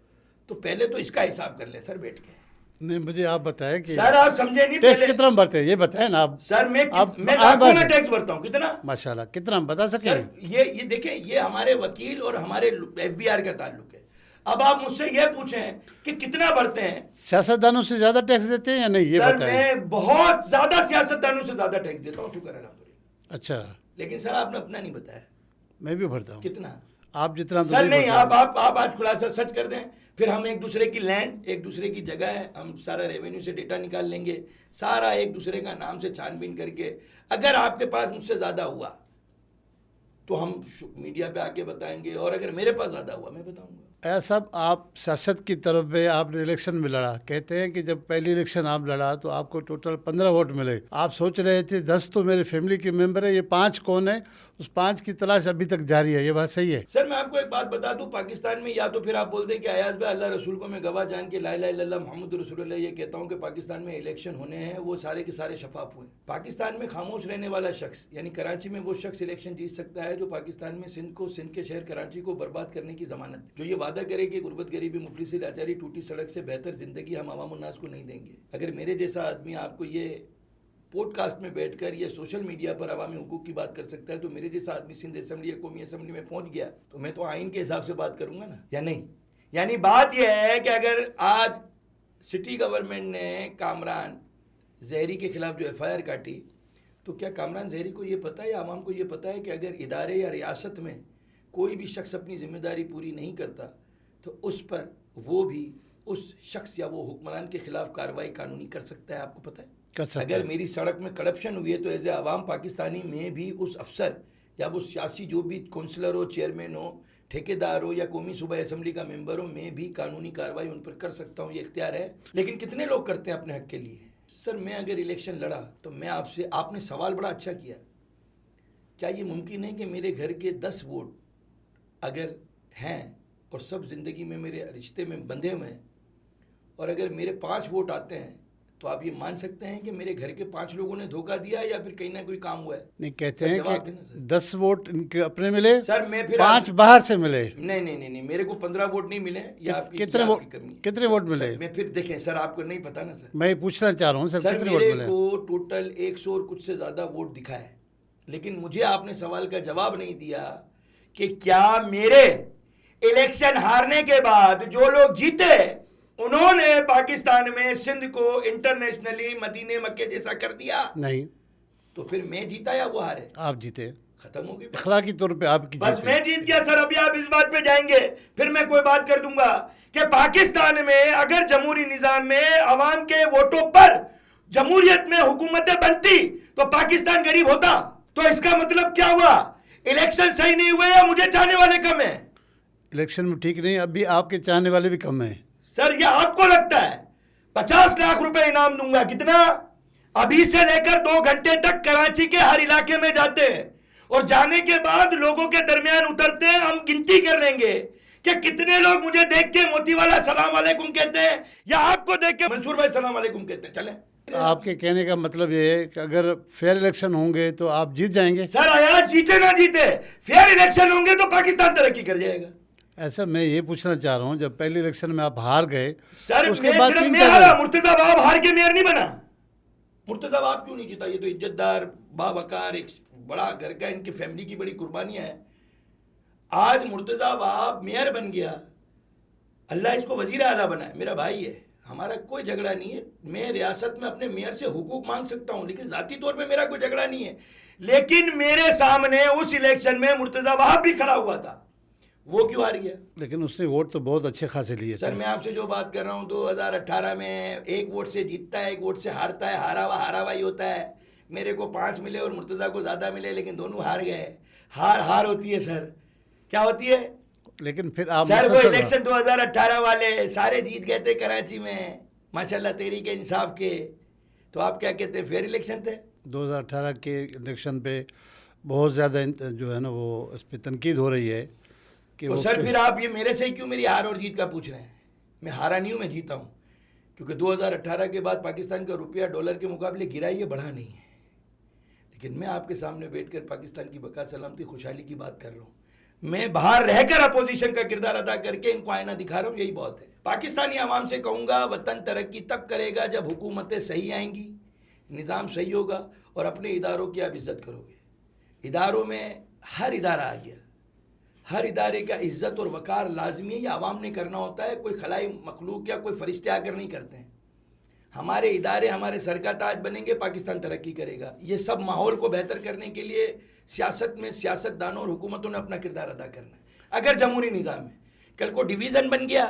तो पहले तो इसका हिसाब कर ले सर बैठ के। नहीं, मुझे आप बताएं कि सर आप समझे नहीं, टैक्स पहले- कितना भरते हैं ये बताएं ना आप। सर मैं आप- लाखों में टैक्स भरता हूँ। कितना? माशाल्लाह, कितना बता सकें? सर ये देखें, ये हमारे वकील और हमारे एफबीआर का ताल्लुक है। अब आप मुझसे ये पूछें कि कितना भरते हैं, सियासतदानों से ज्यादा टैक्स देते हैं या नहीं, ये सर बताएं। मैं बहुत ज्यादा सियासतदानों से ज्यादा टैक्स देता हूँ, शुक्र अल्हम्दुलिल्लाह। अच्छा, लेकिन सर आपने अपना नहीं बताया मैं भी भरता हूँ। कितना? आप जितना तो सर नहीं, भरता हूँ। आप आज खुलासा सच कर दें, फिर हम एक दूसरे की लैंड, एक दूसरे की जगह है, हम सारा रेवेन्यू से डेटा निकाल लेंगे, सारा एक दूसरे का नाम से छानबीन करके, अगर आपके पास मुझसे ज़्यादा हुआ तो हम मीडिया पे आके बताएंगे, और अगर मेरे पास ज़्यादा हुआ मैं बताऊंगा। ऐसा आप सियासत की तरफ में आपने इलेक्शन में लड़ा, कहते हैं कि जब पहली इलेक्शन आप लड़ा तो आपको टोटल 15 वोट मिले। आप सोच रहे थे 10 तो मेरे फैमिली के मेंबर है, ये 5 कौन है? उस 5 की तलाश अभी तक जारी है, ये बात सही है? सर मैं आपको एक बात बता दूं, पाकिस्तान में या तो फिर आप बोलते हैं कि अयाज भाई अल्लाह रसूल को मैं गवाह जान के ला इलाहा इल्लल्लाह मुहम्मद रसूलुल्लाह ये कहता हूं कि पाकिस्तान में इलेक्शन होने हैं, वो सारे के सारे शफाफ हुए। पाकिस्तान में खामोश रहने वाला शख्स, यानी कराची में वो शख्स इलेक्शन जीत सकता है जो पाकिस्तान में सिंध के शहर कराची को बर्बाद करने की जमानत, जो ये वादा करे कि गुर्बत गरीबी मुफलिसी लाचारी टूटी सड़क से बेहतर जिंदगी हम अवाम उन्नास को नहीं देंगे। अगर मेरे जैसा आदमी आपको ये पॉडकास्ट में बैठकर ये सोशल मीडिया पर अवामी हुकूक की बात कर सकता है, तो मेरे जैसा आदमी सिंध असेंबली या कौमी असेंबली में पहुंच गया तो मैं तो आइन के हिसाब से बात करूंगा ना, या नहीं? यानी बात यह है कि अगर आज सिटी गवर्नमेंट ने कामरान जहरी के खिलाफ जो FIR काटी, तो क्या कामरान ज़हरी को ये पता है या आवाम को ये पता है कि अगर इदारे या रियासत में कोई भी शख्स अपनी जिम्मेदारी पूरी नहीं करता तो उस पर वो भी उस शख्स या वो हुक्मरान के खिलाफ कार्रवाई कानूनी कर सकता है? आपको पता है? कर सकता अगर है। मेरी सड़क में करप्शन हुई है तो एज ए आवाम पाकिस्तानी में भी उस अफसर या वो सियासी जो भी काउंसलर हो, चेयरमैन हो, ठेकेदार हो या कौमी सूबाई असम्बली का मेंबर हो, मैं भी कानूनी कार्रवाई उन पर कर सकता हूँ, ये इख्तियार है। लेकिन कितने लोग करते हैं अपने हक के लिए? सर मैं अगर इलेक्शन लड़ा तो मैं आपसे, आपने सवाल बड़ा अच्छा किया, क्या ये मुमकिन है कि मेरे घर के 10 वोट अगर हैं और सब ज़िंदगी में मेरे रिश्ते में बंधे हुए हैं और अगर मेरे 5 वोट आते हैं तो आप ये मान सकते हैं कि मेरे घर के 5 लोगों ने धोखा दिया या फिर कहीं ना कोई काम हुआ है? नहीं, कहते सर, हैं जवाब कि देना सर। 10 वोट इनके अपने मिले, सर मैं फिर 5 बाहर से मिले। नहीं नहीं नहीं नहीं, मेरे को 15 वोट नहीं मिले या आपकी कितने या वोट, आपकी कमी है। कितने वोट मिले? सर, मैं फिर देखें सर, आपको नहीं पता ना सर। मैं ये पूछना चाह रहा हूँ सर, सर कितने वोट मेरे मिले? को टोटल 100 और कुछ से ज़्यादा वोट दिखा है, लेकिन मुझे आपने सवाल का जवाब नहीं दिया कि क्या मेरे इलेक्शन हारने के बाद जो लोग जीते उन्होंने पाकिस्तान में सिंध को इंटरनेशनली मदीने मक्के जैसा कर दिया? नहीं, तो फिर मैं जीता या वो हारे? आप जीते। खत्म हो गई बात। अखलाकी तौर पे आपकी बस जीते। मैं जीत गया सर। अभी आप इस बात पे जाएंगे फिर मैं कोई बात कर दूंगा कि पाकिस्तान में अगर जमहूरी निजाम में अवाम के वोटों पर जमहूरियत में हुकूमतें बनती तो पाकिस्तान गरीब होता। तो इसका मतलब क्या हुआ? इलेक्शन सही नहीं हुए या मुझे चाहने वाले कम है? इलेक्शन में ठीक नहीं, अभी आपके चाहने वाले भी कम हैं। सर ये आपको लगता है 50 लाख रुपए इनाम दूंगा? कितना? अभी से लेकर 2 घंटे तक कराची के हर इलाके में जाते हैं और जाने के बाद लोगों के दरमियान उतरते हैं। हम गिनती कर लेंगे कि कितने लोग मुझे देख के मोती वाला सलाम वालेकुम कहते हैं या आपको देख के मंसूर भाई सलाम वालेकुम कहते हैं। चलें, आपके कहने का मतलब ये है कि अगर फेयर इलेक्शन होंगे तो आप जीत जाएंगे? सर अयाज जीते ना जीते, फेयर इलेक्शन होंगे तो पाकिस्तान तरक्की कर जाएगा। ऐसा मैं ये पूछना चाह रहा हूँ, जब पहले इलेक्शन में आप हार गए सर उसके मैं बाद सिर्फ तीन मैं चार हारा, मुर्तजा बाब हार के मेयर नहीं बना। मुर्तजा बाब क्यों नहीं जीता? ये तो इज्जतदार बावकार एक बड़ा घर का, इनकी फैमिली की बड़ी कुर्बानियां है। आज मुर्तजा बाब मेयर बन गया, अल्लाह इसको वजीर आला बनाए, मेरा भाई है, हमारा कोई झगड़ा नहीं है। मैं रियासत में अपने मेयर से हुकूक मांग सकता हूं, लेकिन जाती तौर पे मेरा कोई झगड़ा नहीं है। लेकिन मेरे सामने उस इलेक्शन में मुर्तजा बाब भी खड़ा हुआ था, वो क्यों हार गया? लेकिन उसने वोट तो बहुत अच्छे खासे लिए सर थे। मैं आपसे जो बात कर रहा हूँ 2018 में 1 वोट से जीतता है, 1 वोट से हारता है, हारा हुआ ही होता है। मेरे को 5 मिले और मुर्तज़ा को ज़्यादा मिले, लेकिन दोनों हार गए। हार होती है सर, क्या होती है? लेकिन फिर आप सर वो मुसलसल इलेक्शन 2018 वाले सारे जीत गए थे कराची में, माशाल्लाह तहरीक इंसाफ के। तो आप क्या कहते हैं, फेयर इलेक्शन थे? 2018 के इलेक्शन पे बहुत ज़्यादा जो है ना वो इस पर तनकीद हो रही है कि तो वो सर फिर आप ये मेरे से ही क्यों मेरी हार और जीत का पूछ रहे हैं? मैं हारा नहीं हूँ, मैं जीता हूँ। क्योंकि 2018 के बाद पाकिस्तान का रुपया डॉलर के मुकाबले गिरा ही है, बढ़ा नहीं है। लेकिन मैं आपके सामने बैठकर पाकिस्तान की बका सलामती खुशहाली की बात कर रहा हूँ। मैं बाहर रहकर अपोजिशन का किरदार अदा करके इनको आईना दिखा रहा हूँ, यही बहुत है। पाकिस्तानी आवाम से कहूँगा, वतन तरक्की तब करेगा जब हुकूमतें सही आएंगी, निज़ाम सही होगा और अपने इदारों की आप इज़्ज़त करोगे। इदारों में हर इदारा आ गया, हर इदारे का इज़्ज़त और वक़ार लाजमी है, ये आवाम ने करना होता है। कोई खलाई मखलूक या कोई फरिश्ते आकर नहीं करते हैं। हमारे इदारे हमारे सर का ताज बनेंगे, पाकिस्तान तरक्की करेगा। ये सब माहौल को बेहतर करने के लिए सियासत में सियासतदानों और हुकूमतों ने अपना किरदार अदा करना है। अगर जमहूरी निज़ाम में कल को डिवीज़न बन गया,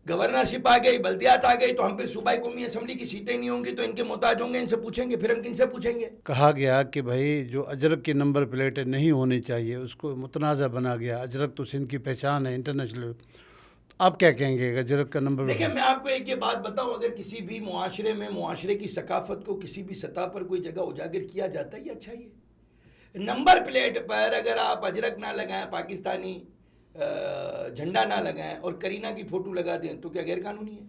गवर्नरशिप आ गई, बल्दियात आ गई, तो हम फिर सूबाई कौमी असम्बली की सीटें नहीं होंगी तो इनके मोहताज होंगे, इनसे पूछेंगे। फिर हम किनसे पूछेंगे? कहा गया कि भाई जो अजरक की नंबर प्लेटें नहीं होनी चाहिए उसको मुतनाज़ा बना गया। अजरक तो सिंध की पहचान है इंटरनेशनल। आप क्या कहेंगे अजरक का नंबर? देखिए मैं आपको एक ये बात बताऊं, अगर किसी भी मुआशरे में मुआशरे की सकाफत को किसी भी सतह पर कोई जगह उजागर किया जाता है, ये अच्छा ही है। नंबर प्लेट पर अगर आप अजरक ना लगाएं, पाकिस्तानी झंडा ना लगाएं और करीना की फ़ोटो लगा दें तो क्या गैर कानूनी है?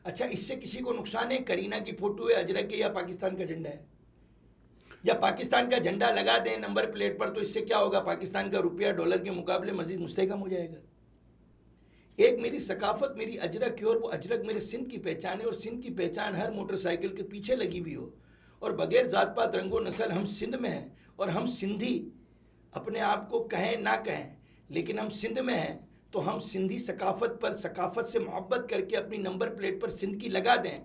अच्छा, इससे किसी को नुकसान है? करीना की फ़ोटो है, अजरक है या पाकिस्तान का झंडा है? या पाकिस्तान का झंडा लगा दें नंबर प्लेट पर तो इससे क्या होगा? पाकिस्तान का रुपया डॉलर के मुकाबले मजीद मुस्तहकम हो जाएगा। एक मेरी सकाफत मेरी अजरक की, और वो अजरक मेरे सिंध की पहचान है, और सिंध की पहचान हर मोटरसाइकिल के पीछे लगी हुई हो, और बगैर ज़ात पात रंगो नस्ल हम सिंध में हैं, और हम सिंधी अपने आप को कहें ना कहें लेकिन हम सिंध में हैं, तो हम सिंधी सकाफत पर सकाफत से मोहब्बत करके अपनी नंबर प्लेट पर सिंध की लगा दें।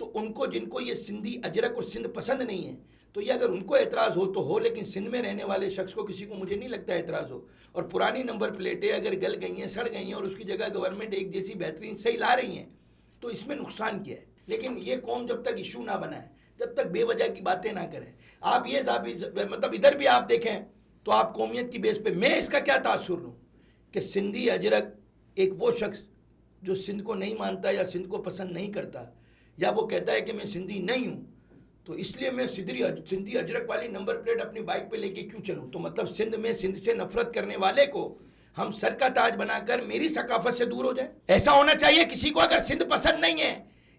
तो उनको, जिनको ये सिंधी अजरक और सिंध पसंद नहीं है, तो ये अगर उनको एतराज़ हो तो हो, लेकिन सिंध में रहने वाले शख्स को किसी को मुझे नहीं लगता एतराज़ हो। और पुरानी नंबर प्लेटें अगर गल गई हैं, सड़ गई हैं, और उसकी जगह गवर्नमेंट एक जैसी बेहतरीन सही ला रही हैं, तो इसमें नुकसान क्या है। लेकिन ये कौम जब तक इशू ना बनाए, जब तक बेवजह की बातें ना करें, आप ये मतलब इधर भी आप देखें तो आप कौमियत की बेस पे, मैं इसका क्या तासुर लूँ कि सिंधी अजरक एक वो शख्स जो सिंध को नहीं मानता या सिंध को पसंद नहीं करता, या वो कहता है कि मैं सिंधी नहीं हूँ, तो इसलिए मैं सिंधी अजरक वाली नंबर प्लेट अपनी बाइक पे लेके क्यों चलूँ। तो मतलब सिंध में सिंध से नफरत करने वाले को हम सर का ताज बनाकर मेरी सकाफत से दूर हो जाए, ऐसा होना चाहिए। किसी को अगर सिंध पसंद नहीं है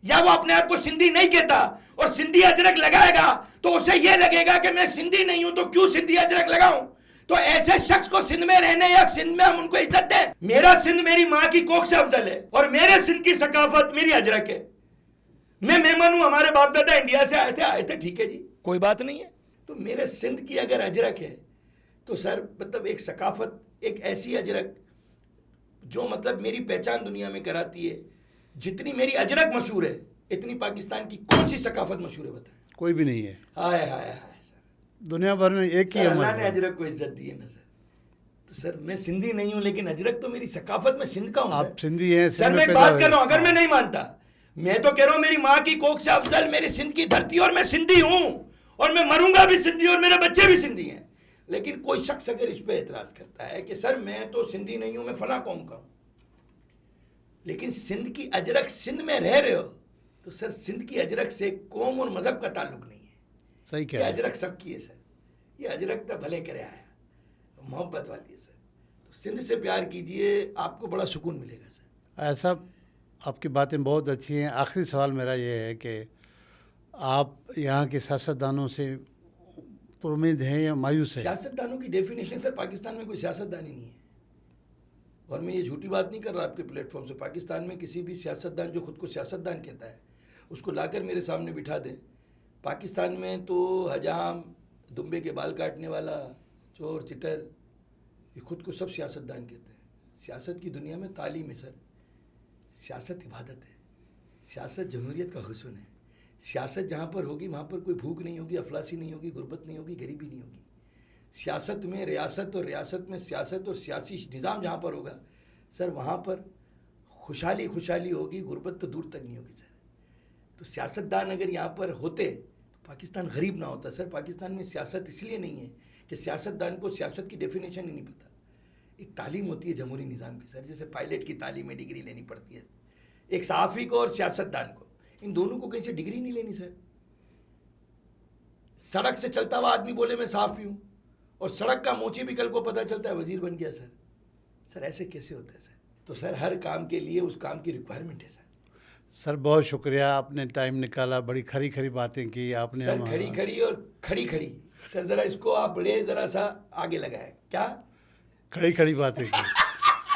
या वो अपने आप को सिंधी नहीं कहता और सिंधी अजरक लगाएगा, तो उसे ये लगेगा कि मैं सिंधी नहीं हूं तो क्यों सिंधी अजरक लगाऊं। तो ऐसे शख्स को सिंध में रहने या सिंध में हम उनको इज्जत दें। मेरा सिंध मेरी माँ की कोख से अफजल है और मेरे सिंध की सकाफत मेरी अजरक है। मैं मेहमान हूं, हमारे बाप दादा इंडिया से आए थे, ठीक है जी, कोई बात नहीं है। तो मेरे सिंध की अगर अजरक है तो सर मतलब एक सकाफत, एक ऐसी अजरक जो मतलब मेरी पहचान दुनिया में कराती है। जितनी मेरी अजरक मशहूर है, इतनी पाकिस्तान की कौन सी सकाफत मशहूर है बताएं। कोई भी नहीं है। हाय हाय हाय सर, दुनिया भर में एक ही अल्लाह ने अजरक को इज्जत दी है ना सर। तो सर मैं सिंधी नहीं हूं, लेकिन अजरक तो मेरी सकाफत में सिंध का हूं। आप सिंधी हैं सर, मैं एक बात कर रहा हूं, अगर मैं नहीं मानता, मैं तो कह रहा हूं मेरी माँ की कोख से अफजल मेरी सिंध की धरती, और मैं सिंधी हूं और मैं मरूंगा भी सिंधी और मेरे बच्चे भी सिंधी हैं। लेकिन कोई शख्स अगर इस पर एतराज करता है कि सर मैं तो सिंधी नहीं हूं, मैं फला कौम का हूं, लेकिन सिंध की अजरक सिंध में रह रहे हो, तो सर सिंध की अजरक से कौम और मजहब का ताल्लुक नहीं है। सही कह ये रहे हैं। अजरक सबकी है सर, ये अजरक तो भले करे आया, मोहब्बत वाली है सर। तो सिंध से प्यार कीजिए, आपको बड़ा सुकून मिलेगा सर। ऐसा आपकी बातें बहुत अच्छी हैं। आखिरी सवाल मेरा ये है कि आप यहाँ के सियासतदानों से उम्मीद हैं या मायूस हैं? सियासतदानों की डेफिनेशन सर, पाकिस्तान में कोई सियासतदान ही नहीं है। और मैं ये झूठी बात नहीं कर रहा आपके प्लेटफॉर्म से। पाकिस्तान में किसी भी सियासतदान जो खुद को सियासतदान कहता है, उसको लाकर मेरे सामने बिठा दें। पाकिस्तान में तो हजाम, दुम्बे के बाल काटने वाला, चोर चिटर, ये खुद को सब सियासतदान कहते हैं। सियासत की दुनिया में तालीम है सर। सियासत इबादत है, सियासत जमहूरियत का हुस्न है। सियासत जहाँ पर होगी वहाँ पर कोई भूख नहीं होगी, अफलासी नहीं होगी, गुर्बत नहीं होगी, गरीबी नहीं होगी। सियासत में रियासत और रियासत में सियासत और सियासी निज़ाम जहाँ पर होगा सर, वहाँ पर खुशहाली खुशहाली होगी, गुर्बत तो दूर तक नहीं होगी सर। तो सियासतदान अगर यहाँ पर होते तो पाकिस्तान गरीब ना होता सर। पाकिस्तान में सियासत इसलिए नहीं है कि सियासतदान को सियासत की डेफिनेशन ही नहीं पता। एक तालीम होती है जमहूरी निज़ाम की सर, जैसे पायलट की तालीम में डिग्री लेनी पड़ती है। एक सहाफ़ी को और सियासतदान को, इन दोनों को कहीं से डिग्री नहीं लेनी सर। सड़क से चलता हुआ आदमी बोले मैं सहाफ़ी हूँ, और सड़क का मोची भी कल को पता चलता है वजीर बन गया सर। सर ऐसे कैसे होता है सर? तो सर हर काम के लिए उस काम की रिक्वायरमेंट है सर। सर बहुत शुक्रिया, आपने टाइम निकाला, बड़ी खरी खरी बातें की आपने। सर खड़ी खड़ी और खड़ी खड़ी सर, ज़रा इसको आप बड़े ज़रा सा आगे लगाएं। क्या खड़ी खड़ी बातें की?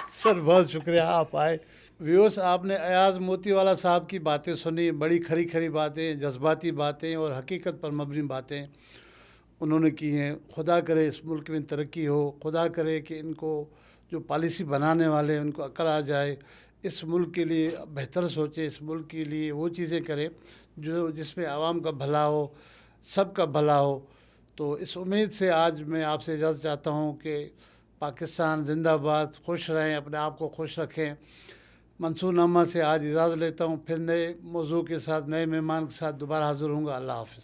सर बहुत शुक्रिया आप आए। व्यूअर्स, आपने अयाज मोतीवाला साहब की बातें सुनी, बड़ी खरी खरी बातें, जज्बाती बातें और हकीकत पर मबनी बातें उन्होंने की हैं। खुदा करे इस मुल्क में तरक्की हो, खुदा करे कि इनको जो पॉलिसी बनाने वाले हैं उनको अकल आ जाए, इस मुल्क के लिए बेहतर सोचे, इस मुल्क के लिए वो चीज़ें करें जो जिसमें आवाम का भला हो, सबका भला हो। तो इस उम्मीद से आज मैं आपसे इजाज़त चाहता हूँ कि पाकिस्तान जिंदाबाद, खुश रहें, अपने आप को खुश रखें। मंसूरनामा से आज इजाज़त लेता हूँ, फिर नए मौजू के साथ, नए मेहमान के साथ दोबारा हाज़िर होऊंगा। अल्लाह हाफ़िज़।